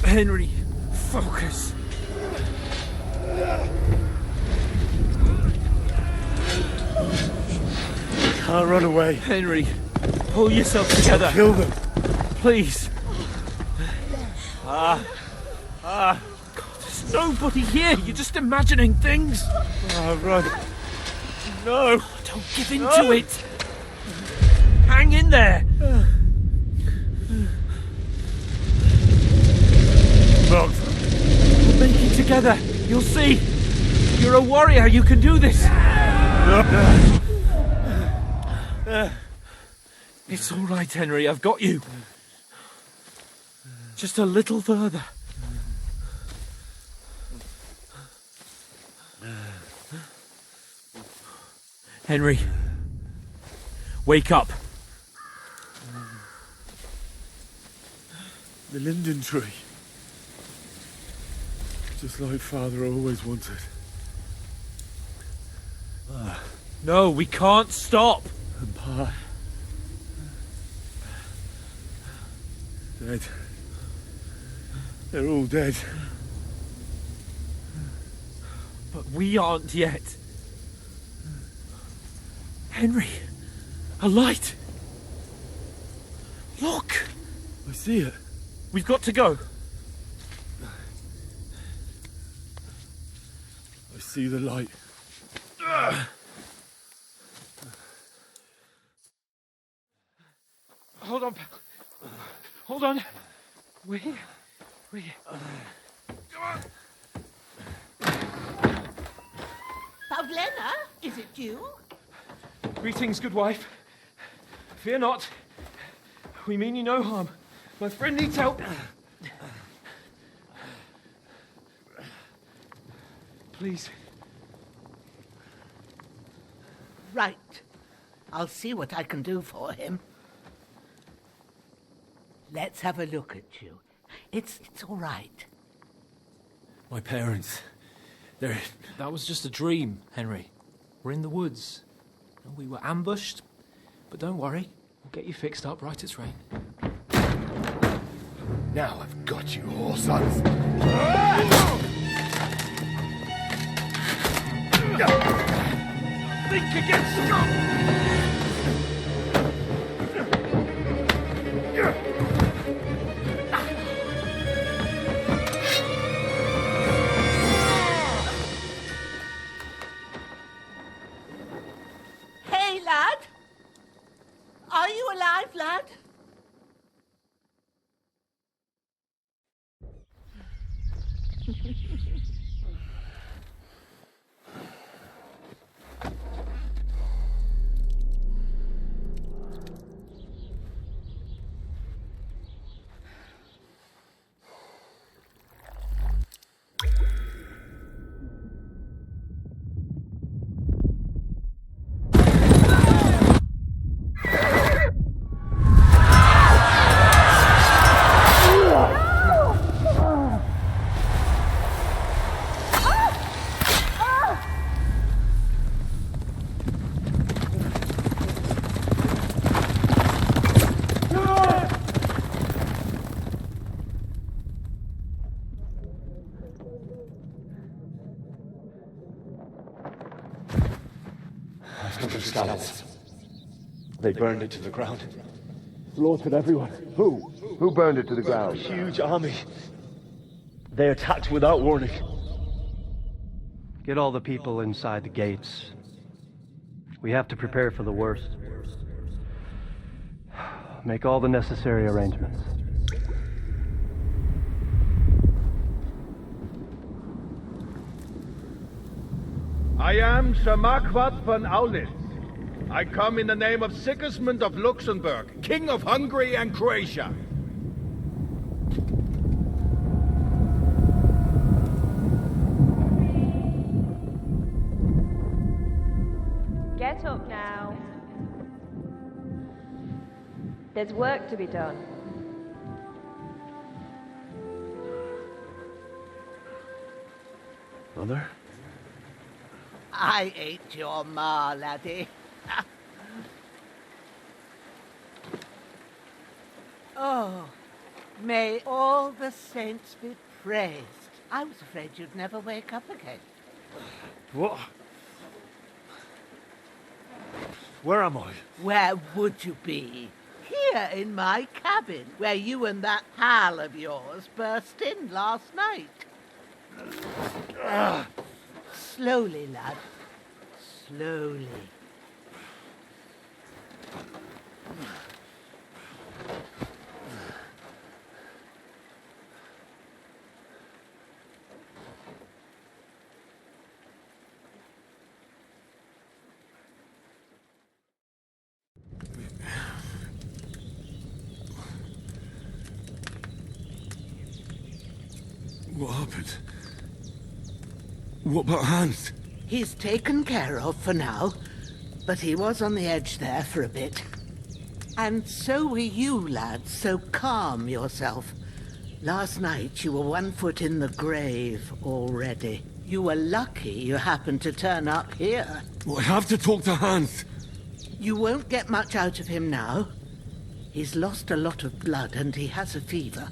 Henry, focus. Can't run away. Henry, pull yourself together. I'll kill them. Please. God, there's nobody here. You're just imagining things. Run. No. Don't give in to it. Hang in there. Look. We'll make it together. You'll see. You're a warrior. You can do this. It's all right, Henry. I've got you. Just a little further. Henry, wake up. The linden tree. Just like Father always wanted. No, we can't stop. And Pa. Dead. They're all dead. But we aren't yet. Henry, a light. Look. I see it. We've got to go. I see the light. Hold on. Hold on. We're here. We're here. Come on. Pavlena, is it you? Greetings, good wife. Fear not. We mean you no harm. My friend needs help. Please. Right. I'll see what I can do for him. Let's have a look at you. It's all right. My parents. They're... That was just a dream, Henry. We're in the woods. We were ambushed, but don't worry. We'll get you fixed up right as rain. Now I've got you, all sons. Think again, scum! scallops. They burned it to the ground. Slaughtered everyone. Who? Who burned it to the ground? A huge army. They attacked without warning. Get all the people inside the gates. We have to prepare for the worst. Make all the necessary arrangements. I am Sir Marquardt von Audentes. I come in the name of Sigismund of Luxembourg, King of Hungary and Croatia. Get up now. There's work to be done. Mother? I ain't your ma, laddie. Oh, may all the saints be praised. I was afraid you'd never wake up again. What? Where am I? Where would you be? Here in my cabin, where you and that pal of yours burst in last night. Slowly, lad. Slowly. What happened? What about Hans? He's taken care of for now, but he was on the edge there for a bit. And so were you, lad, so calm yourself. Last night you were 1 foot in the grave already. You were lucky you happened to turn up here. Well, I have to talk to Hans. You won't get much out of him now. He's lost a lot of blood and he has a fever.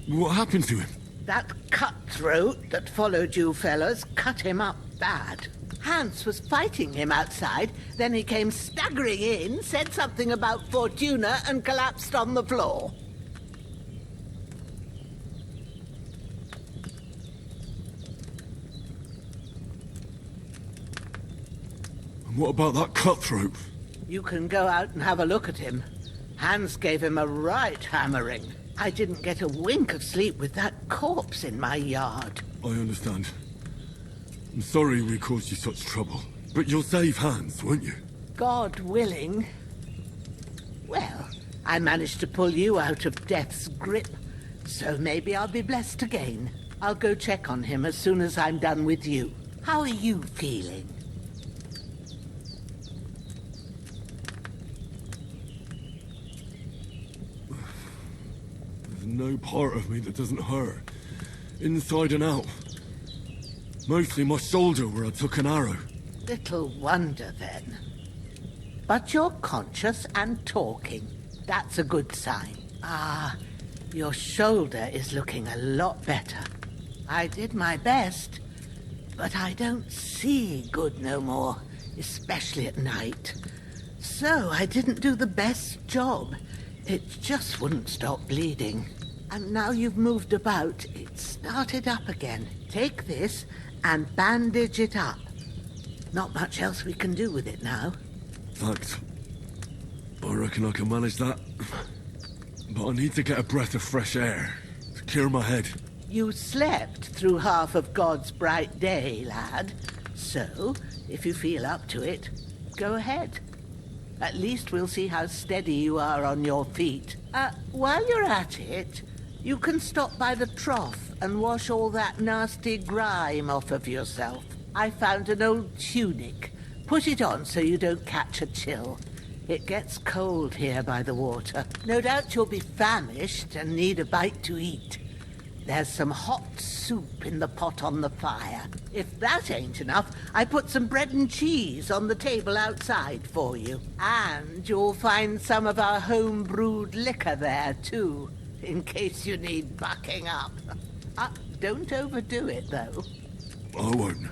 What happened to him? That cutthroat that followed you fellas cut him up bad. Hans was fighting him outside, then he came staggering in, said something about Fortuna, and collapsed on the floor. And what about that cutthroat? You can go out and have a look at him. Hans gave him a right hammering. I didn't get a wink of sleep with that corpse in my yard. I understand. I'm sorry we caused you such trouble. But you'll save Hans, won't you? God willing. Well, I managed to pull you out of death's grip, so maybe I'll be blessed again. I'll go check on him as soon as I'm done with you. How are you feeling? No part of me that doesn't hurt. Inside and out. Mostly my shoulder where I took an arrow. Little wonder then. But you're conscious and talking. That's a good sign. Ah, your shoulder is looking a lot better. I did my best, but I don't see good no more, especially at night. So I didn't do the best job. It just wouldn't stop bleeding. And now you've moved about, it started up again. Take this and bandage it up. Not much else we can do with it now. Thanks. I reckon I can manage that. But I need to get a breath of fresh air to clear my head. You slept through half of God's bright day, lad. So, if you feel up to it, go ahead. At least we'll see how steady you are on your feet. While you're at it, you can stop by the trough and wash all that nasty grime off of yourself. I found an old tunic. Put it on so you don't catch a chill. It gets cold here by the water. No doubt you'll be famished and need a bite to eat. There's some hot soup in the pot on the fire. If that ain't enough, I put some bread and cheese on the table outside for you. And you'll find some of our home-brewed liquor there, too, in case you need bucking up. Don't overdo it, though. I won't.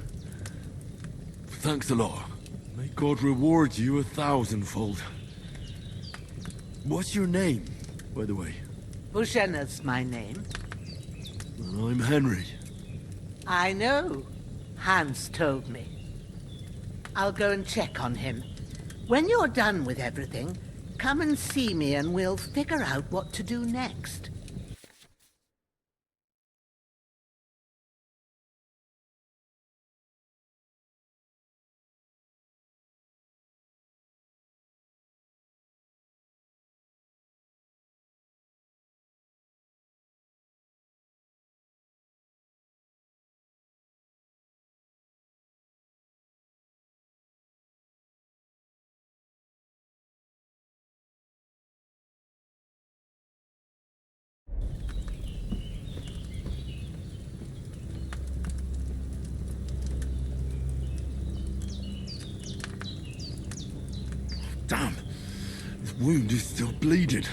Thanks a lot. May God reward you 1,000-fold. What's your name, by the way? Bushenna's my name. I'm Henry. I know. Hans told me. I'll go and check on him. When you're done with everything, come and see me and we'll figure out what to do next. Damn! This wound is still bleeding.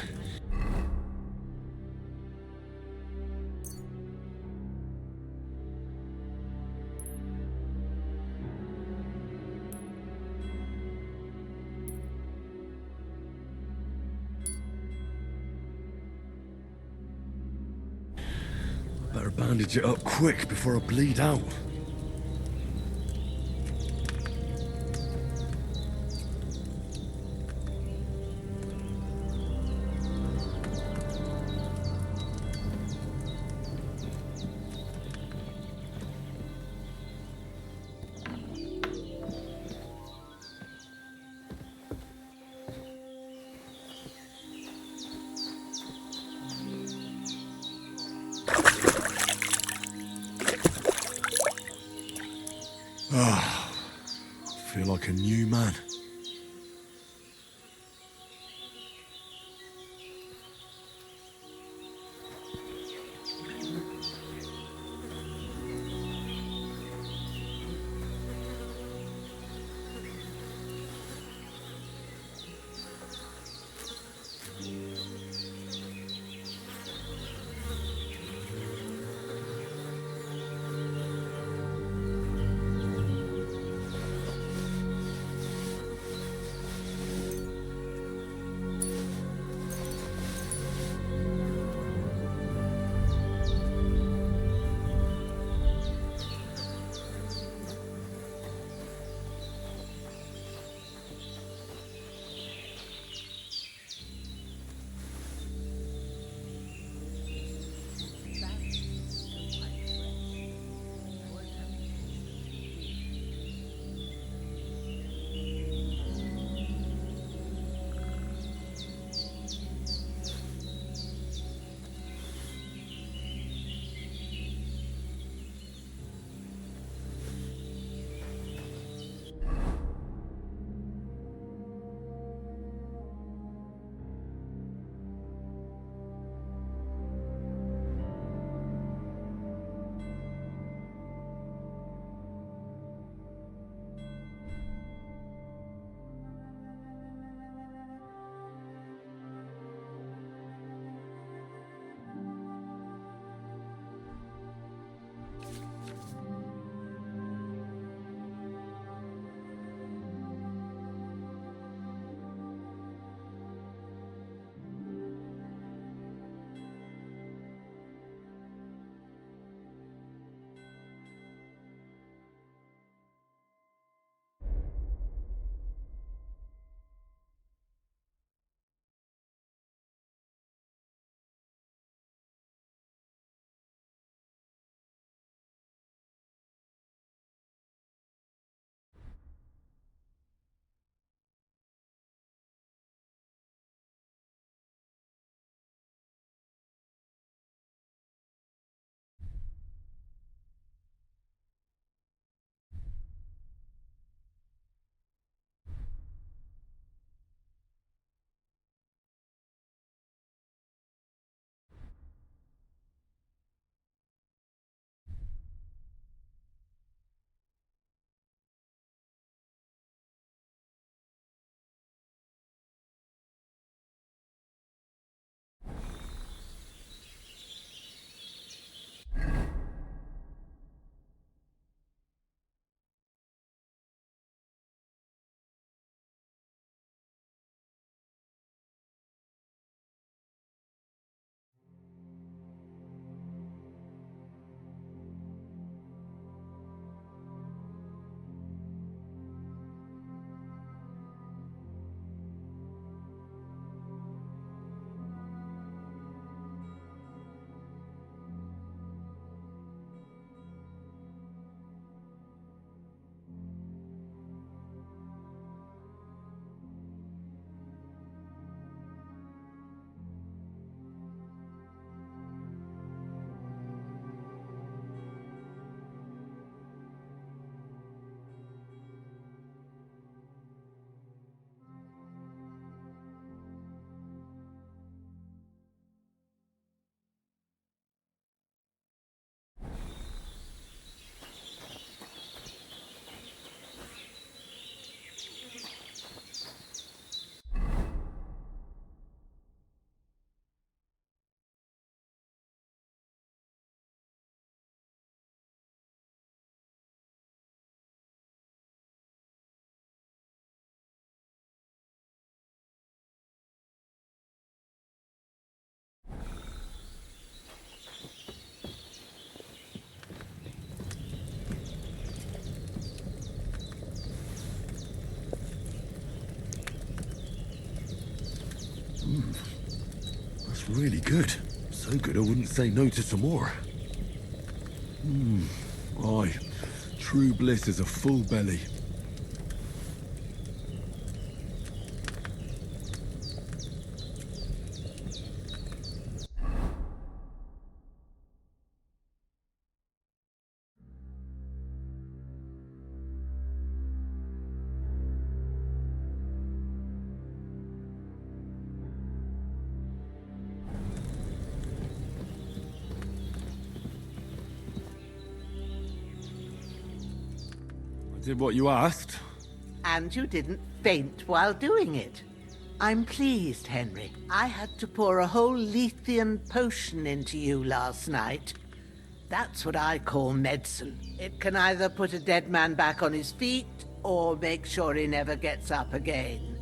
Better bandage it up quick before I bleed out. I feel like a new man. really good. So good I wouldn't say no to some more. Aye. True bliss is a full belly. Did what you asked. And you didn't faint while doing it. I'm pleased, Henry. I had to pour a whole Lethean potion into you last night. That's what I call medicine. It can either put a dead man back on his feet or make sure he never gets up again.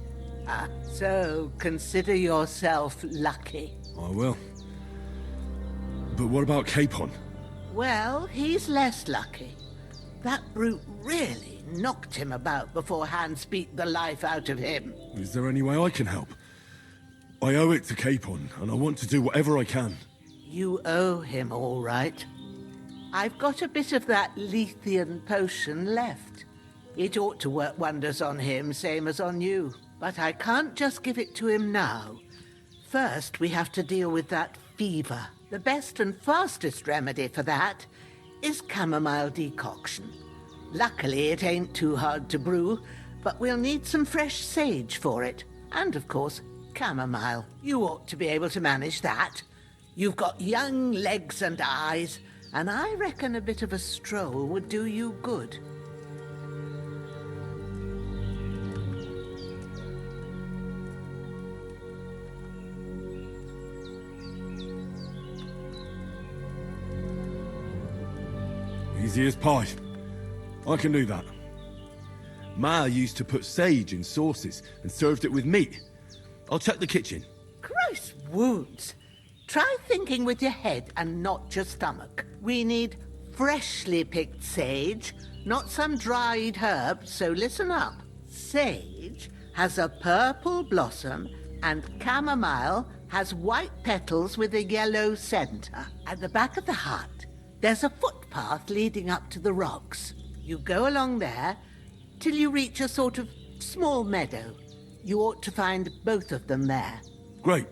So consider yourself lucky. I will. But what about Capon? Well, he's less lucky. That brute really knocked him about before Hans beat the life out of him. Is there any way I can help? I owe it to Capon, and I want to do whatever I can. You owe him, all right. I've got a bit of that Lethean potion left. It ought to work wonders on him, same as on you. But I can't just give it to him now. First, we have to deal with that fever. The best and fastest remedy for that is chamomile decoction. Luckily, it ain't too hard to brew, but we'll need some fresh sage for it. And, of course, chamomile. You ought to be able to manage that. You've got young legs and eyes, and I reckon a bit of a stroll would do you good. Easy as pie. I can do that. Ma used to put sage in sauces and served it with meat. I'll check the kitchen. Christ wounds! Try thinking with your head and not your stomach. We need freshly picked sage, not some dried herb, so listen up. Sage has a purple blossom and chamomile has white petals with a yellow center. At the back of the hut, there's a footpath leading up to the rocks. You go along there till you reach a sort of small meadow. You ought to find both of them there. Great.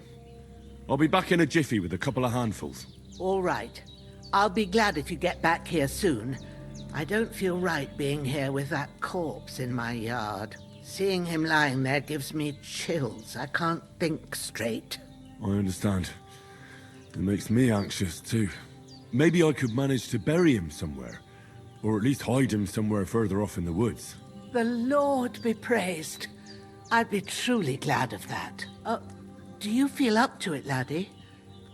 I'll be back in a jiffy with a couple of handfuls. All right. I'll be glad if you get back here soon. I don't feel right being here with that corpse in my yard. Seeing him lying there gives me chills. I can't think straight. I understand. It makes me anxious too. Maybe I could manage to bury him somewhere. Or at least hide him somewhere further off in the woods. The Lord be praised. I'd be truly glad of that. Do you feel up to it, laddie?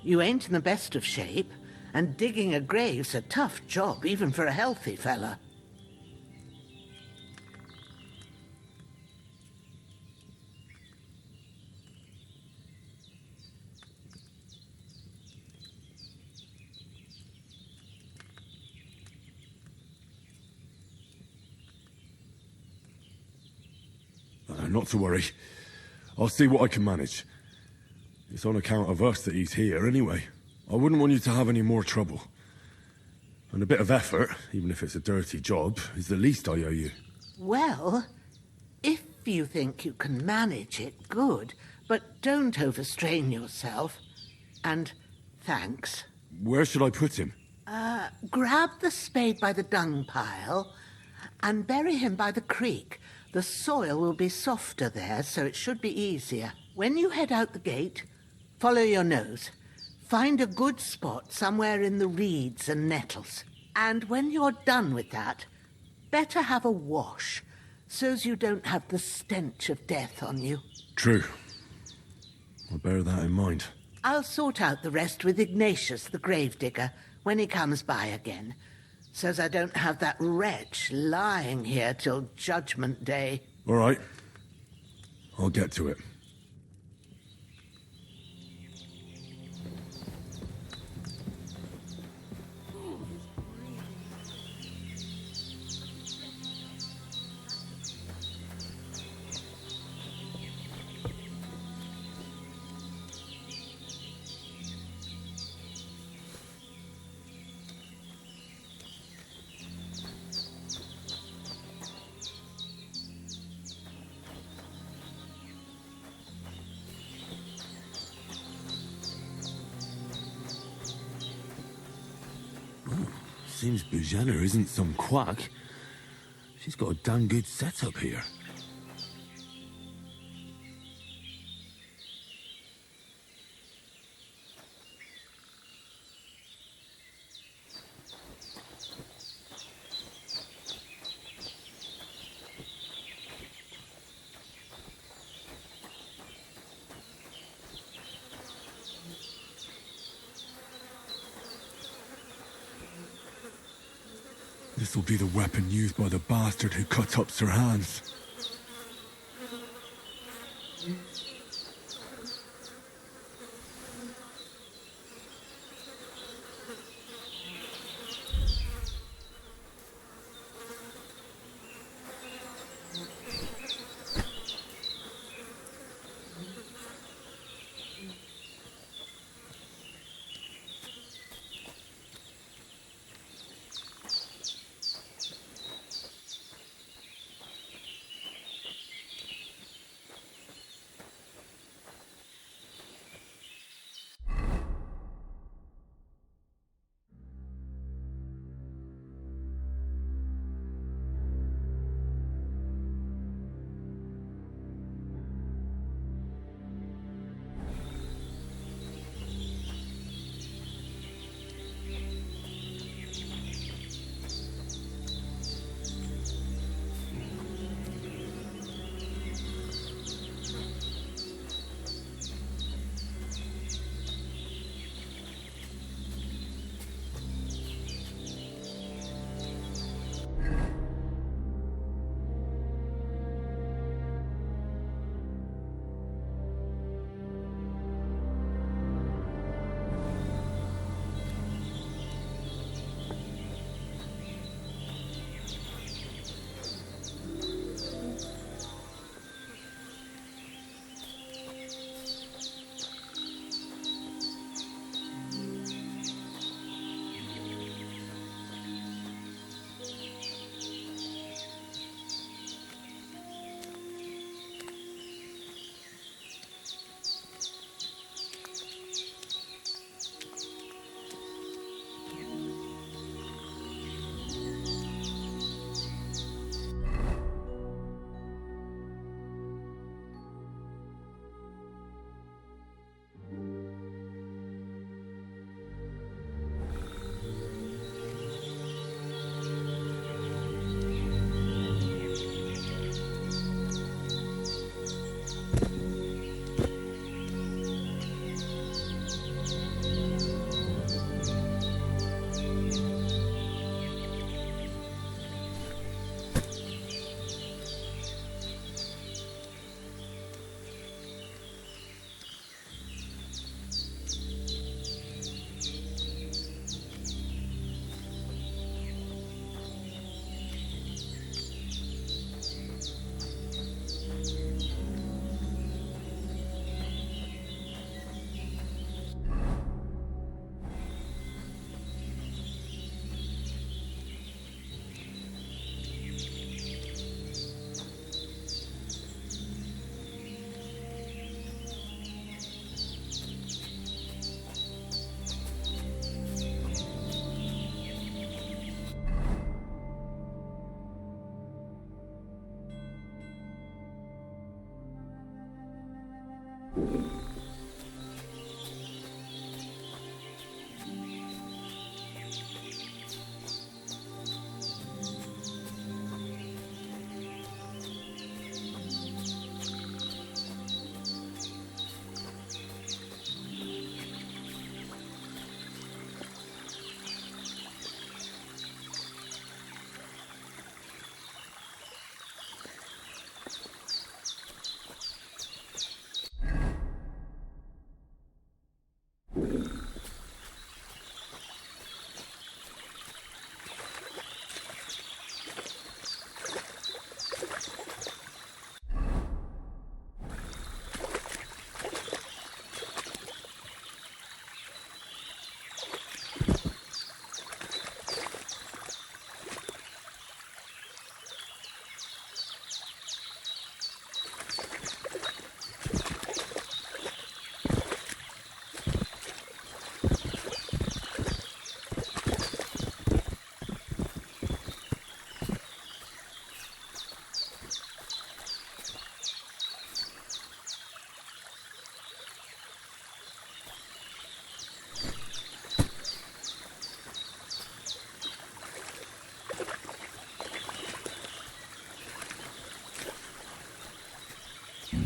You ain't in the best of shape, and digging a grave's a tough job, even for a healthy fella. Not to worry. I'll see what I can manage. It's on account of us that he's here anyway. I wouldn't want you to have any more trouble. And a bit of effort, even if it's a dirty job, is the least I owe you. Well, if you think you can manage it, good. But don't overstrain yourself. And thanks. Where should I put him? Grab the spade by the dung pile and bury him by the creek. The soil will be softer there, so it should be easier. When you head out the gate, follow your nose. Find a good spot somewhere in the reeds and nettles. And when you're done with that, better have a wash, so's you don't have the stench of death on you. True. I'll bear that in mind. I'll sort out the rest with Ignatius, the gravedigger, when he comes by again. So's I don't have that wretch lying here till Judgment Day. All right. I'll get to it. Seems Bujana isn't some quack. She's got a damn good setup here. This'll be the weapon used by the bastard who cut up Sir Hans.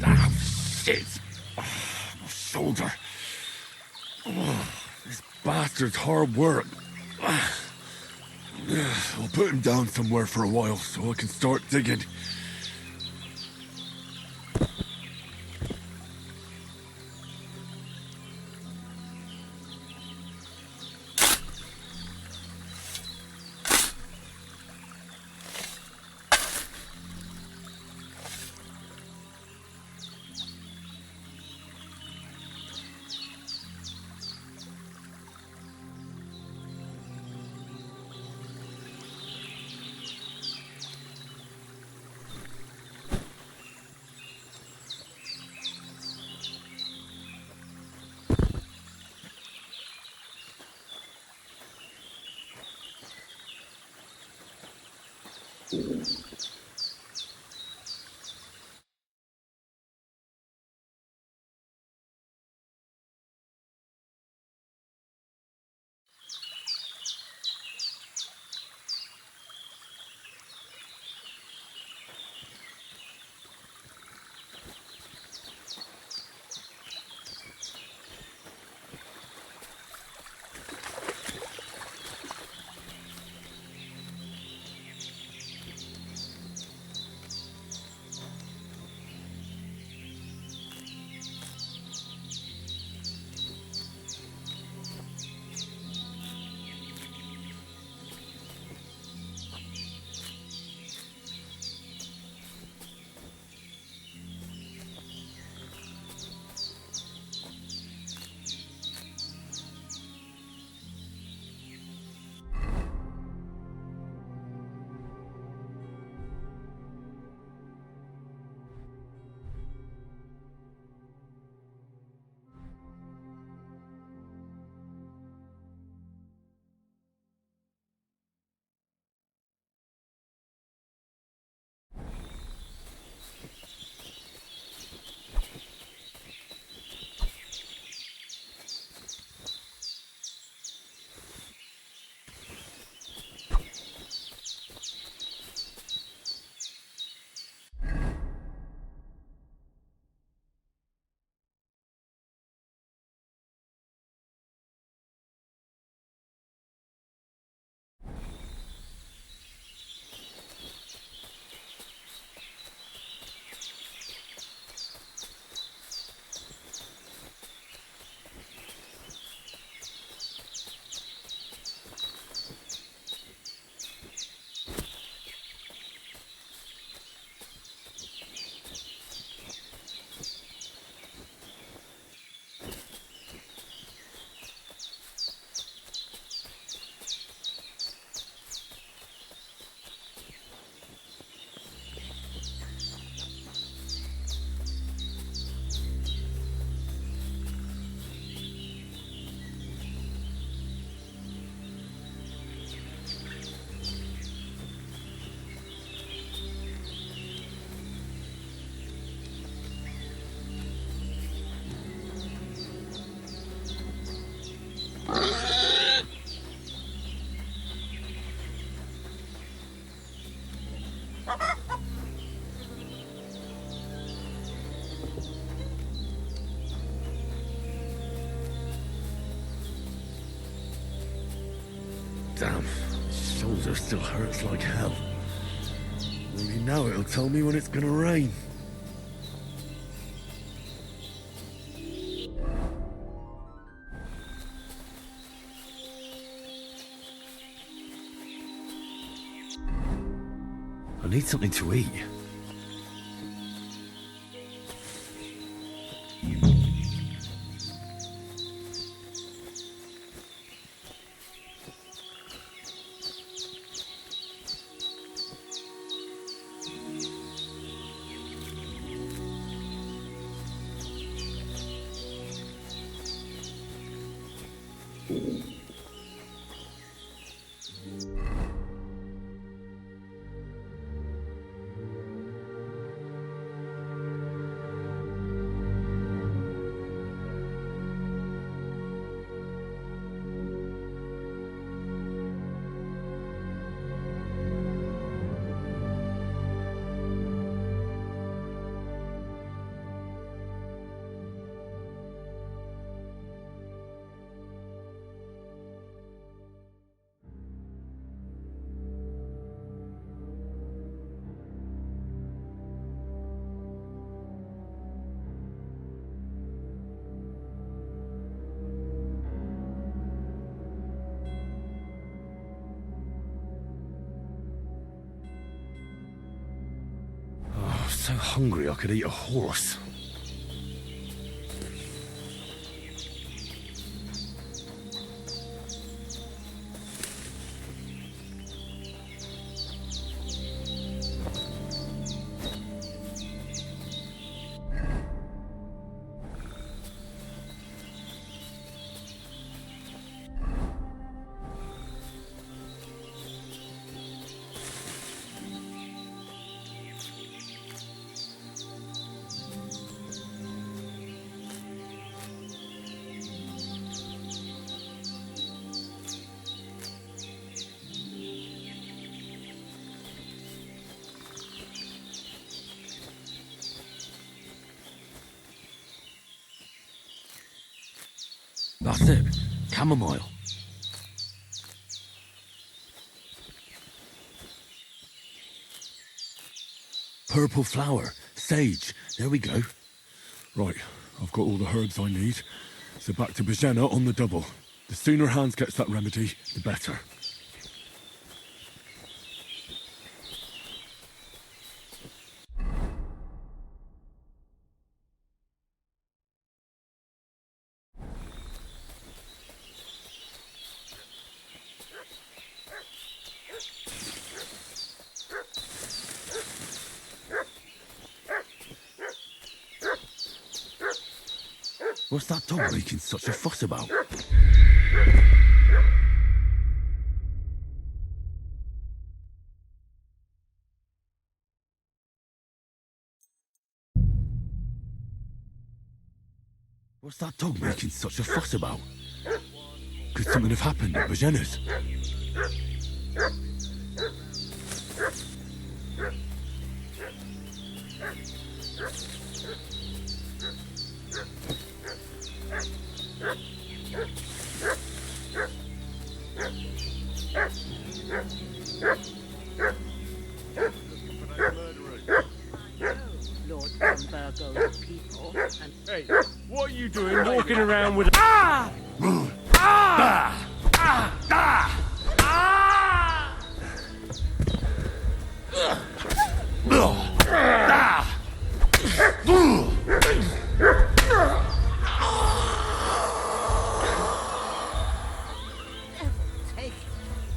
Ah, shit! Oh, my shoulder. Oh, this bastard's hard work. I'll put him down somewhere for a while so I can start digging. Damn, shoulder still hurts like hell. Maybe now it'll tell me when it's gonna rain. I need something to eat. so hungry I could eat a horse. That's it. Chamomile. Purple flower. Sage. There we go. Right, I've got all the herbs I need. So back to Bajena on the double. The sooner Hans gets that remedy, the better. What's that dog making such a fuss about? What's that dog making such a fuss about? Could something have happened at Bajena's? Lord Burgo's people and... Hey, what are you doing walking around with... Ah! Ah! Ah! Ah!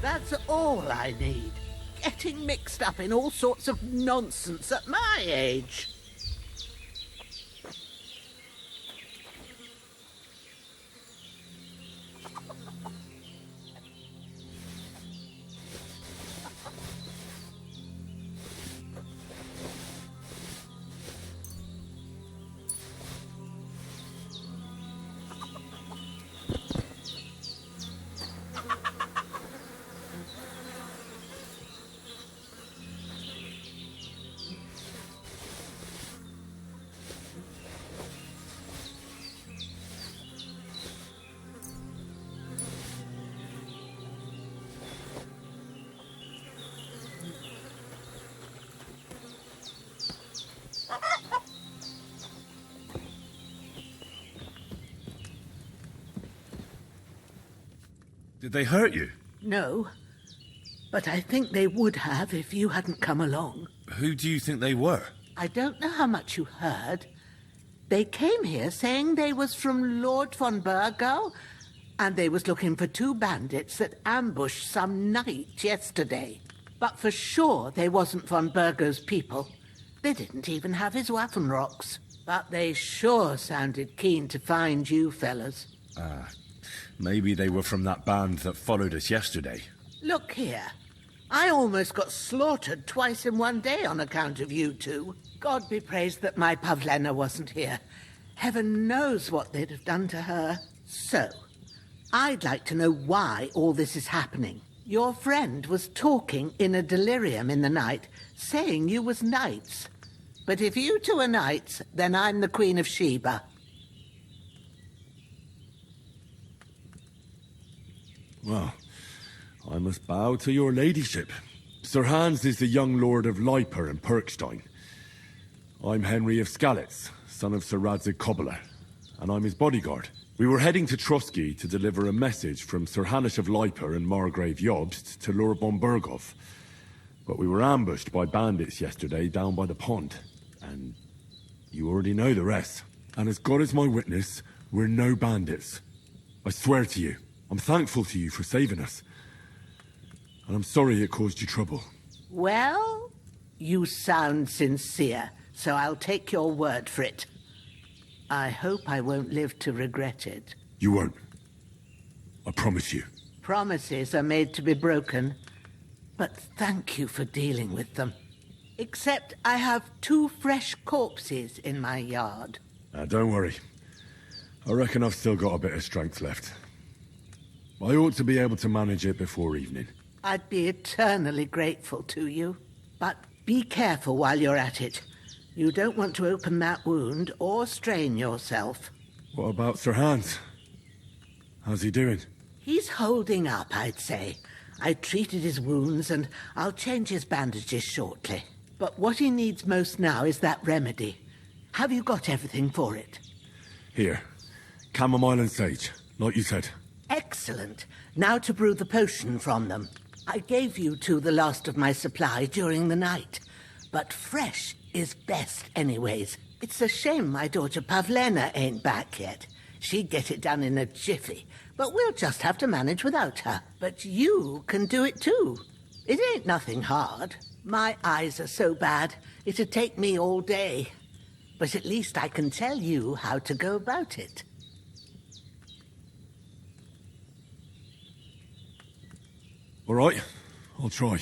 That's all I need. Getting mixed up in all sorts of nonsense at my age. Did they hurt you? No, but I think they would have if you hadn't come along. Who do you think they were? I don't know how much you heard. They came here saying they was from Lord von Burgo, and they was looking for 2 bandits that ambushed some knight yesterday. But for sure they wasn't von Burgo's people. They didn't even have his Waffenrocks. But they sure sounded keen to find you fellas. Maybe they were from that band that followed us yesterday. Look here. I almost got slaughtered twice in one day on account of you two. God be praised that my Pavlena wasn't here. Heaven knows what they'd have done to her. So, I'd like to know why all this is happening. Your friend was talking in a delirium in the night, saying you was knights. But if you two are knights, then I'm the Queen of Sheba. Well, I must bow to your ladyship. Sir Hans is the young lord of Leiper and Perkstein. I'm Henry of Skalitz, son of Sir Radzig Kobyla, and I'm his bodyguard. We were heading to Trotsky to deliver a message from Sir Hanush of Leiper and Margrave Jobst to Lord von Burgov. But we were ambushed by bandits yesterday down by the pond. And you already know the rest. And as God is my witness, we're no bandits. I swear to you, I'm thankful to you for saving us. And I'm sorry it caused you trouble. Well, you sound sincere, so I'll take your word for it. I hope I won't live to regret it. You won't. I promise you. Promises are made to be broken, but thank you for dealing with them. Except I have 2 fresh corpses in my yard. Don't worry. I reckon I've still got a bit of strength left. I ought to be able to manage it before evening. I'd be eternally grateful to you. But be careful while you're at it. You don't want to open that wound or strain yourself. What about Sir Hans? How's he doing? He's holding up, I'd say. I treated his wounds and I'll change his bandages shortly. But what he needs most now is that remedy. Have you got everything for it? Here. Chamomile and sage, like you said. Excellent. Now to brew the potion from them. I gave you 2 the last of my supply during the night. But fresh is best anyways. It's a shame my daughter Pavlena ain't back yet. She'd get it done in a jiffy. But we'll just have to manage without her. But you can do it too. It ain't nothing hard. My eyes are so bad, it'd take me all day. But at least I can tell you how to go about it. All right, I'll try.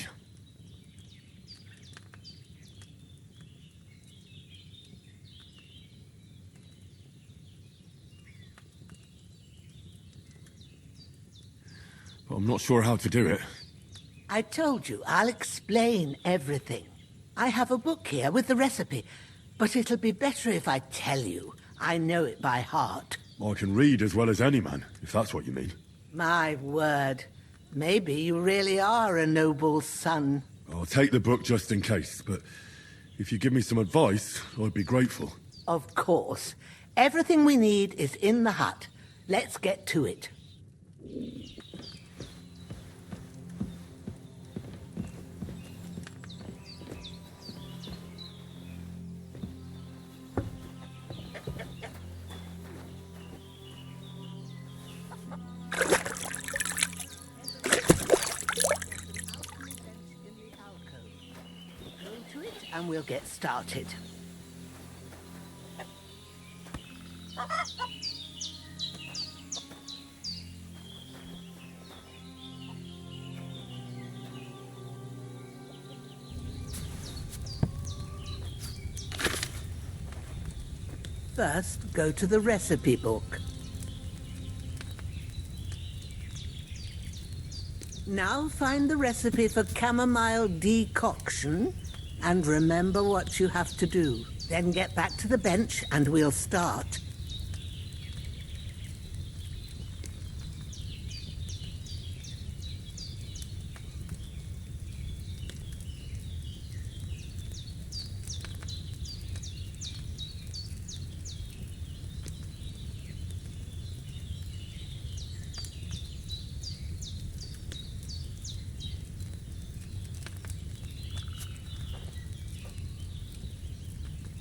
But I'm not sure how to do it. I told you, I'll explain everything. I have a book here with the recipe, but it'll be better if I tell you. I know it by heart. I can read as well as any man, if that's what you mean. My word. Maybe you really are a noble son. I'll take the book just in case, but if you give me some advice, I'd be grateful. Of course. Everything we need is in the hut. Let's get to it. And we'll get started. First, go to the recipe book. Now find the recipe for chamomile decoction and remember what you have to do. Then get back to the bench and we'll start.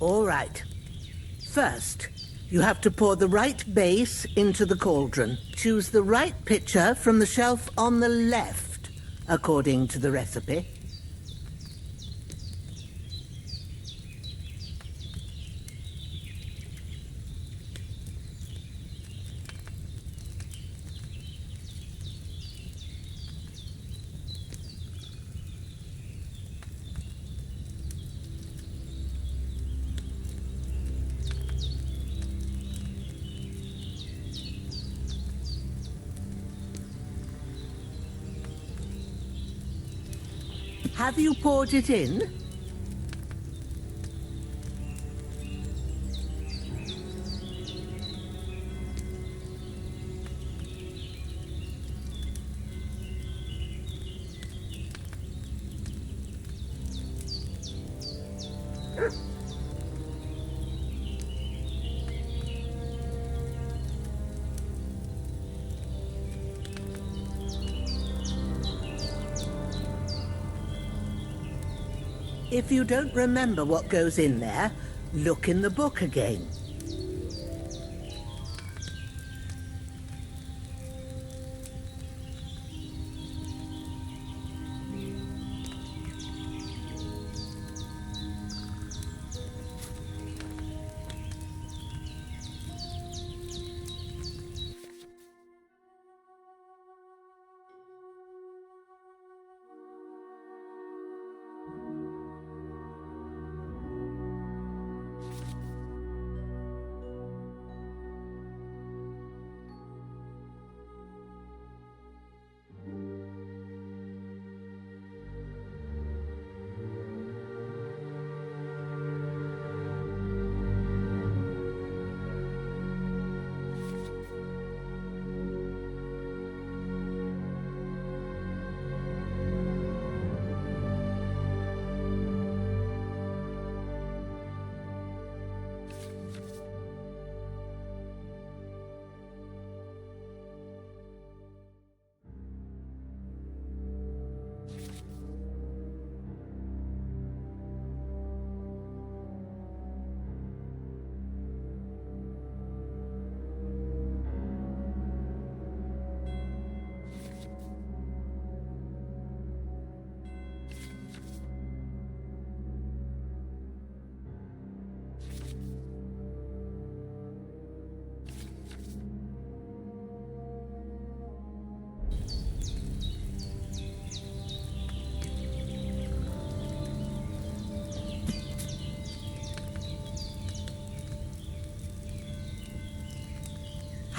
All right. First, you have to pour the right base into the cauldron. Choose the right pitcher from the shelf on the left, according to the recipe. Have you poured it in? If you don't remember what goes in there, Look in the book again.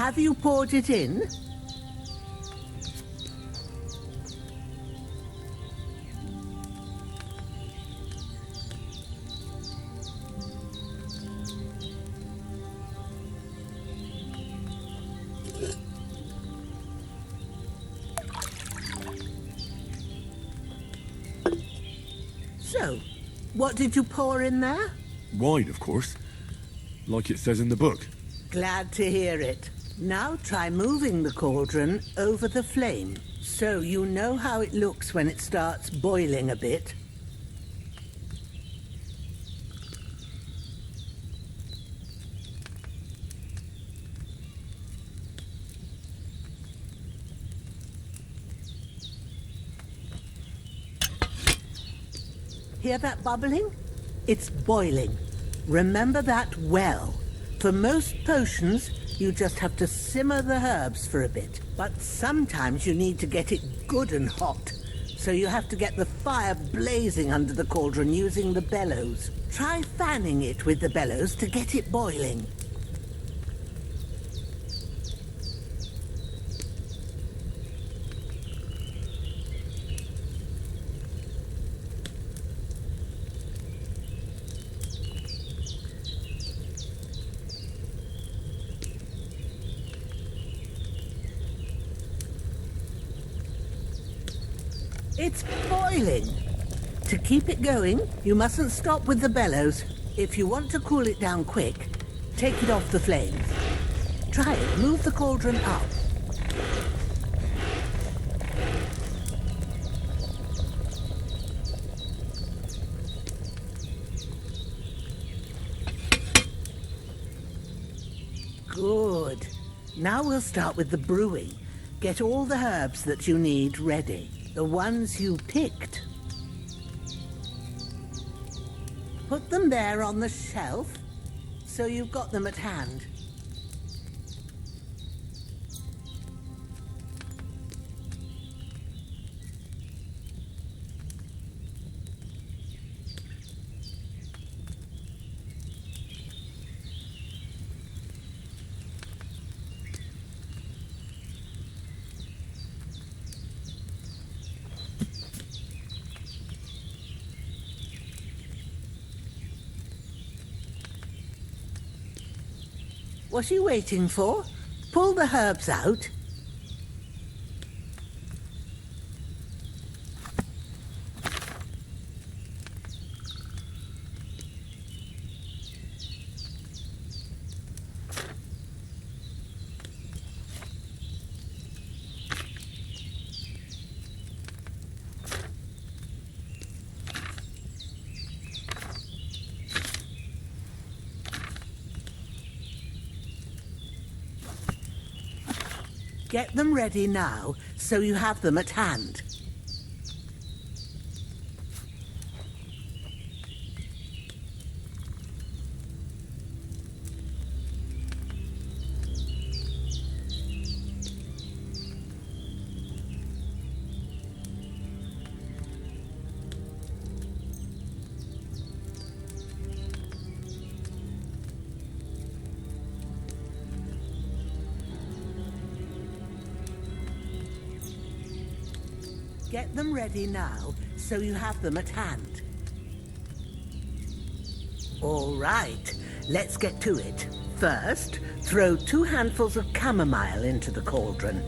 Have you poured it in? So, what did you pour in there? Wine, of course. Like it says in the book. Glad to hear it. Now try moving the cauldron over the flame, so you know how it looks when it starts boiling a bit. Hear that bubbling? It's boiling. Remember that well. For most potions, you just have to simmer the herbs for a bit. But sometimes you need to get it good and hot. So you have to get the fire blazing under the cauldron using the bellows. Try fanning it with the bellows to get it boiling. It's boiling. To keep it going, you mustn't stop with the bellows. If you want to cool it down quick, take it off the flames. Try it. Move the cauldron up. Good. Now we'll start with the brewing. Get all the herbs that you need ready. The ones you picked. Put them there on the shelf, so you've got them at hand. What are you waiting for? Pull the herbs out. Get them ready now, so you have them at hand. Get them ready now, so you have them at hand. All right, let's get to it. First, throw 2 handfuls of chamomile into the cauldron.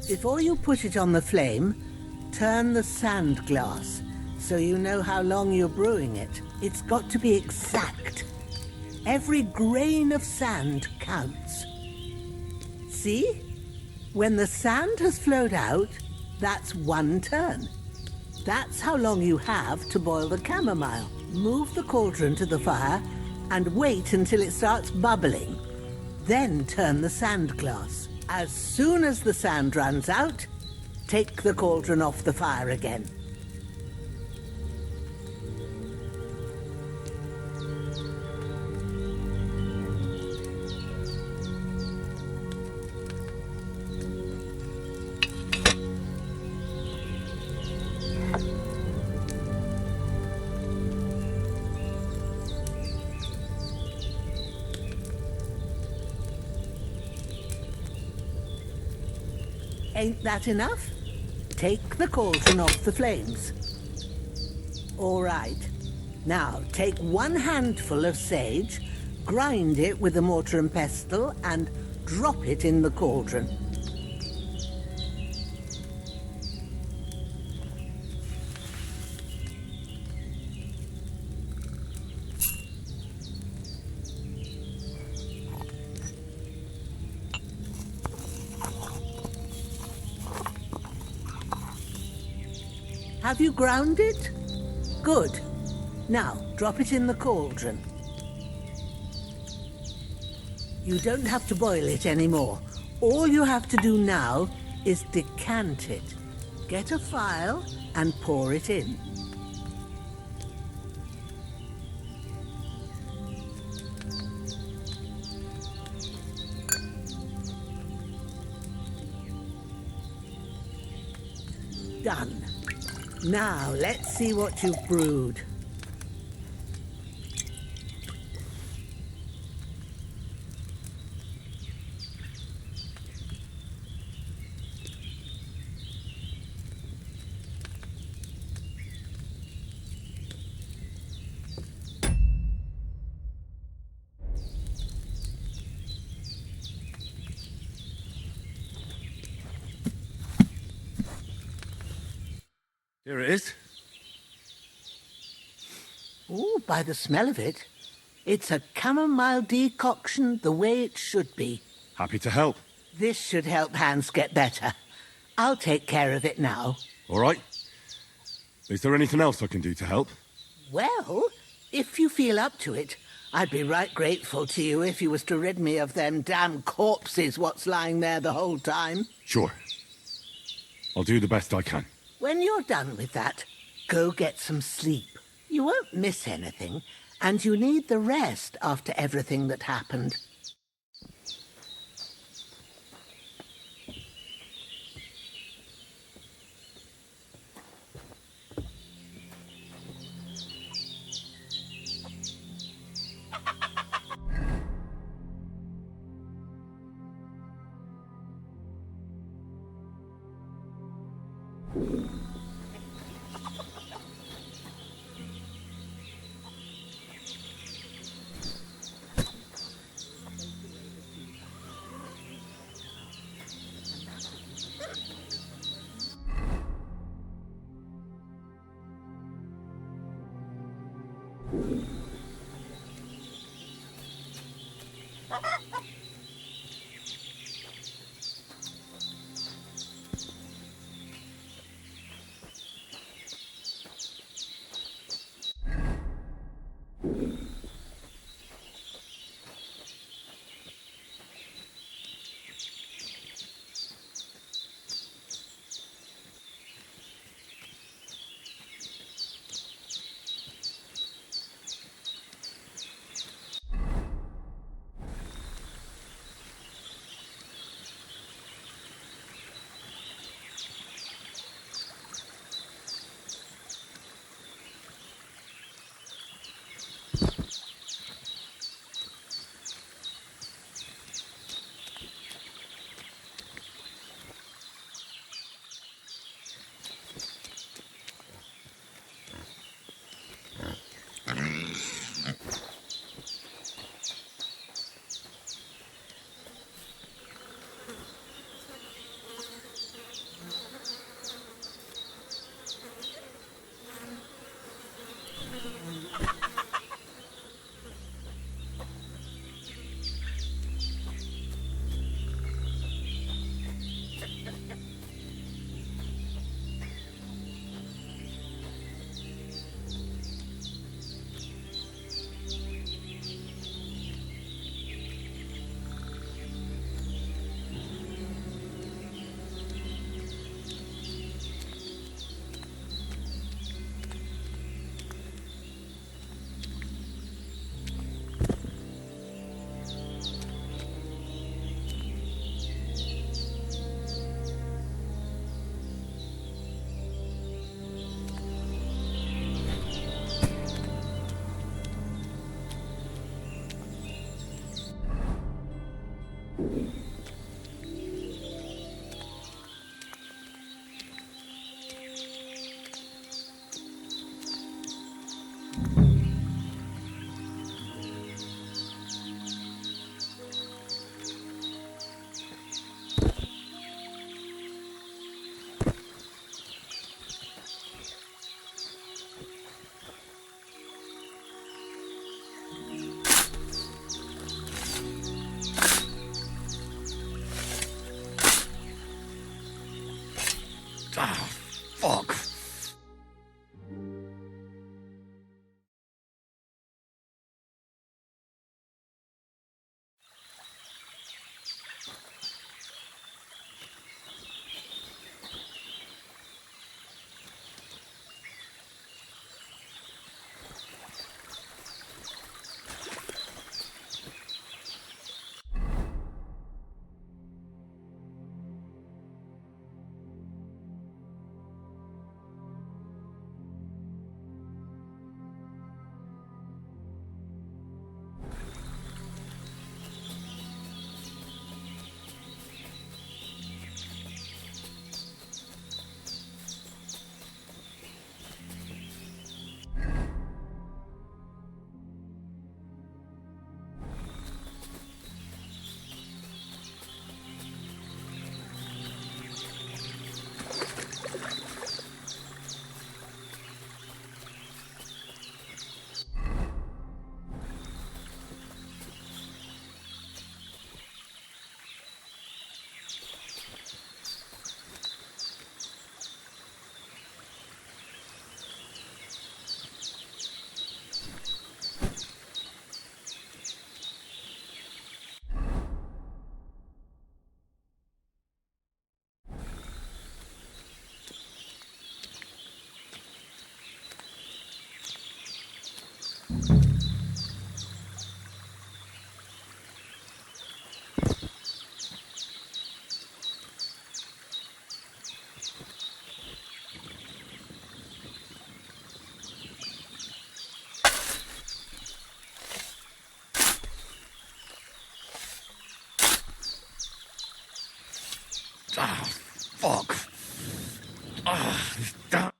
Before you put it on the flame, turn the sand glass so you know how long you're brewing it. It's got to be exact. Every grain of sand counts. See? When the sand has flowed out, that's 1 turn. That's how long you have to boil the chamomile. Move the cauldron to the fire and wait until it starts bubbling. Then turn the sand glass. As soon as the sand runs out, take the cauldron off the fire again. Ain't that enough? Take the cauldron off the flames. All right. Now, take 1 handful of sage, grind it with a mortar and pestle, and drop it in the cauldron. Have you ground it? Good. Now, drop it in the cauldron. You don't have to boil it anymore. All you have to do now is decant it. Get a phial and pour it in. Done. Now, let's see what you've brewed. Here it is. Ooh, by the smell of it, it's a chamomile decoction the way it should be. Happy to help. This should help Hans get better. I'll take care of it now. All right. Is there anything else I can do to help? Well, if you feel up to it, I'd be right grateful to you if you was to rid me of them damn corpses what's lying there the whole time. Sure. I'll do the best I can. When you're done with that, go get some sleep. You won't miss anything, and you need the rest after everything that happened. Ah, fuck. Ah, this damn...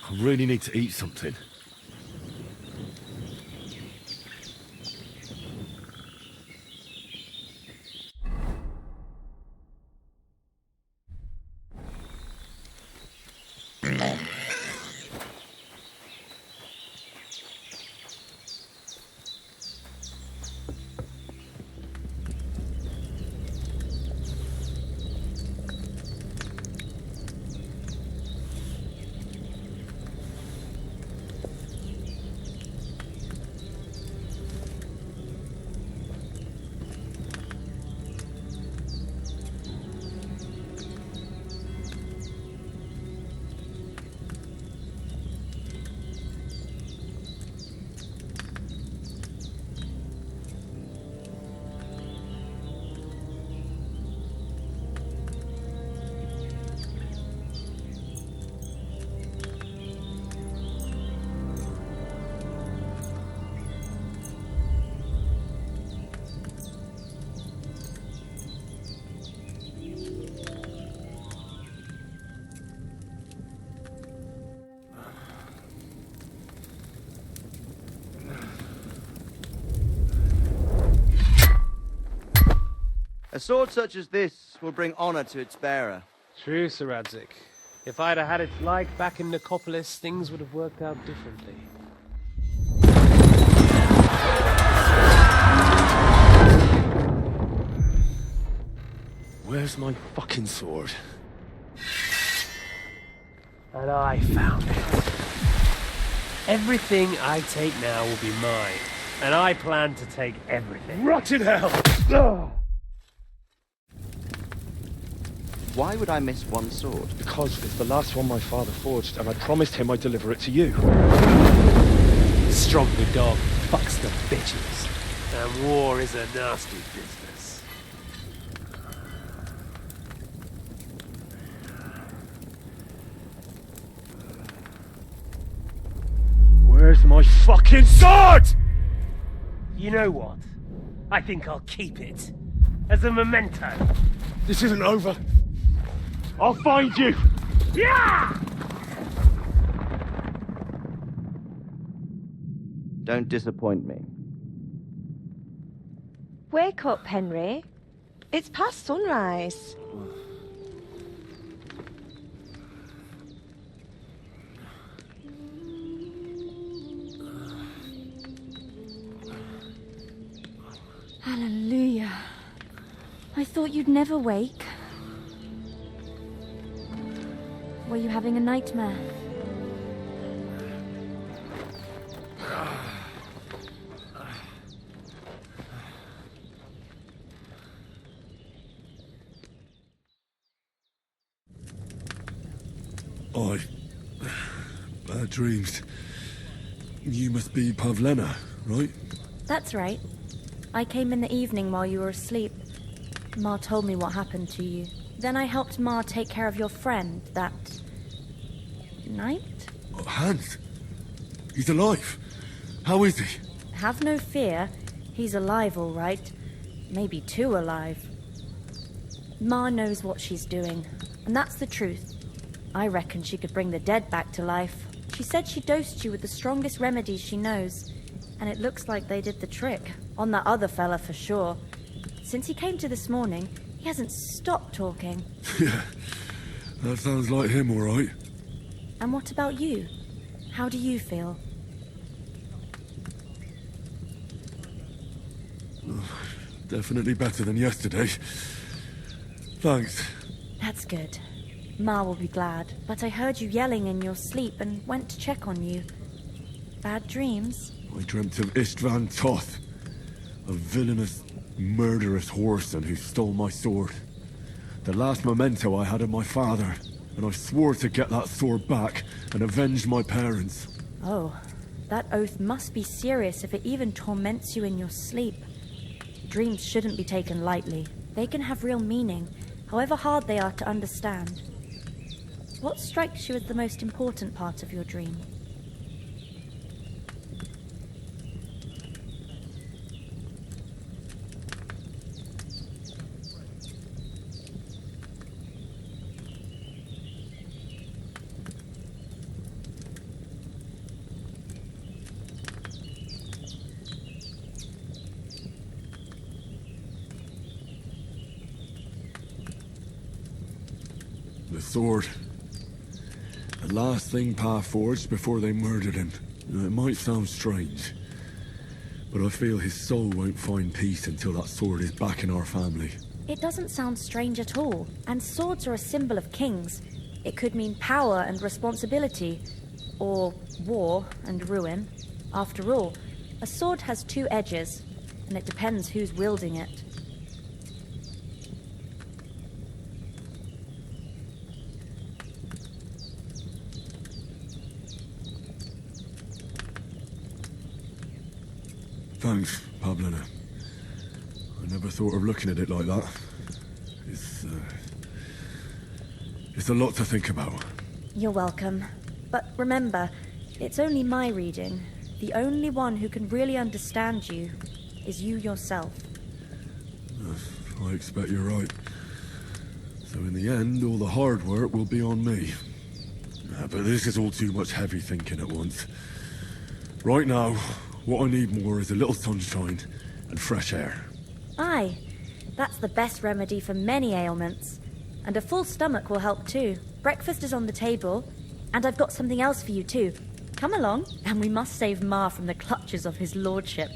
I really need to eat something. A sword such as this will bring honor to its bearer. True, Sir Radzik. If I'd have had its like back in Nicopolis, things would have worked out differently. Where's my fucking sword? And I found it. Everything I take now will be mine, and I plan to take everything. Rotten hell! Ugh. Why would I miss one sword? Because it's the last one my father forged, and I promised him I'd deliver it to you. Stronger dog fucks the bitches, and war is a nasty business. Where's my fucking sword? You know what? I think I'll keep it. As a memento. This isn't over. I'll find you! Yeah! Don't disappoint me. Wake up, Henry. It's past sunrise. Hallelujah. I thought you'd never wake. Were you having a nightmare? Bad dreams. You must be Pavlena, right? That's right. I came in the evening while you were asleep. Ma told me what happened to you. Then I helped Ma take care of your friend that night? Oh, Hans? He's alive. How is he? Have no fear. He's alive, all right. Maybe too alive. Ma knows what she's doing, and that's the truth. I reckon she could bring the dead back to life. She said she dosed you with the strongest remedies she knows, and it looks like they did the trick. On that other fella for sure. Since he came to this morning, he hasn't stopped talking. Yeah, that sounds like him, all right. And what about you? How do you feel? Definitely better than yesterday. Thanks. That's good. Ma will be glad, but I heard you yelling in your sleep and went to check on you. Bad dreams? I dreamt of Istvan Toth, a villainous, murderous whoreson who stole my sword. The last memento I had of my father, and I swore to get that sword back and avenge my parents. Oh, that oath must be serious if it even torments you in your sleep. Dreams shouldn't be taken lightly. They can have real meaning, however hard they are to understand. What strikes you as the most important part of your dream? The sword. The last thing Pa forged before they murdered him. It might sound strange, but I feel his soul won't find peace until that sword is back in our family. It doesn't sound strange at all, and swords are a symbol of kings. It could mean power and responsibility, or war and ruin. After all, a sword has two edges, and it depends who's wielding it. Thanks, Pablina. I never thought of looking at it like that. It's a lot to think about. You're welcome. But remember, it's only my reading. The only one who can really understand you is you yourself. I expect you're right. So in the end, all the hard work will be on me. But this is all too much heavy thinking at once. Right now, what I need more is a little sunshine and fresh air. Aye, that's the best remedy for many ailments. And a full stomach will help too. Breakfast is on the table, and I've got something else for you too. Come along, and we must save Ma from the clutches of his lordship.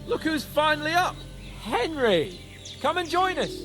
Look who's finally up! Henry! Come and join us!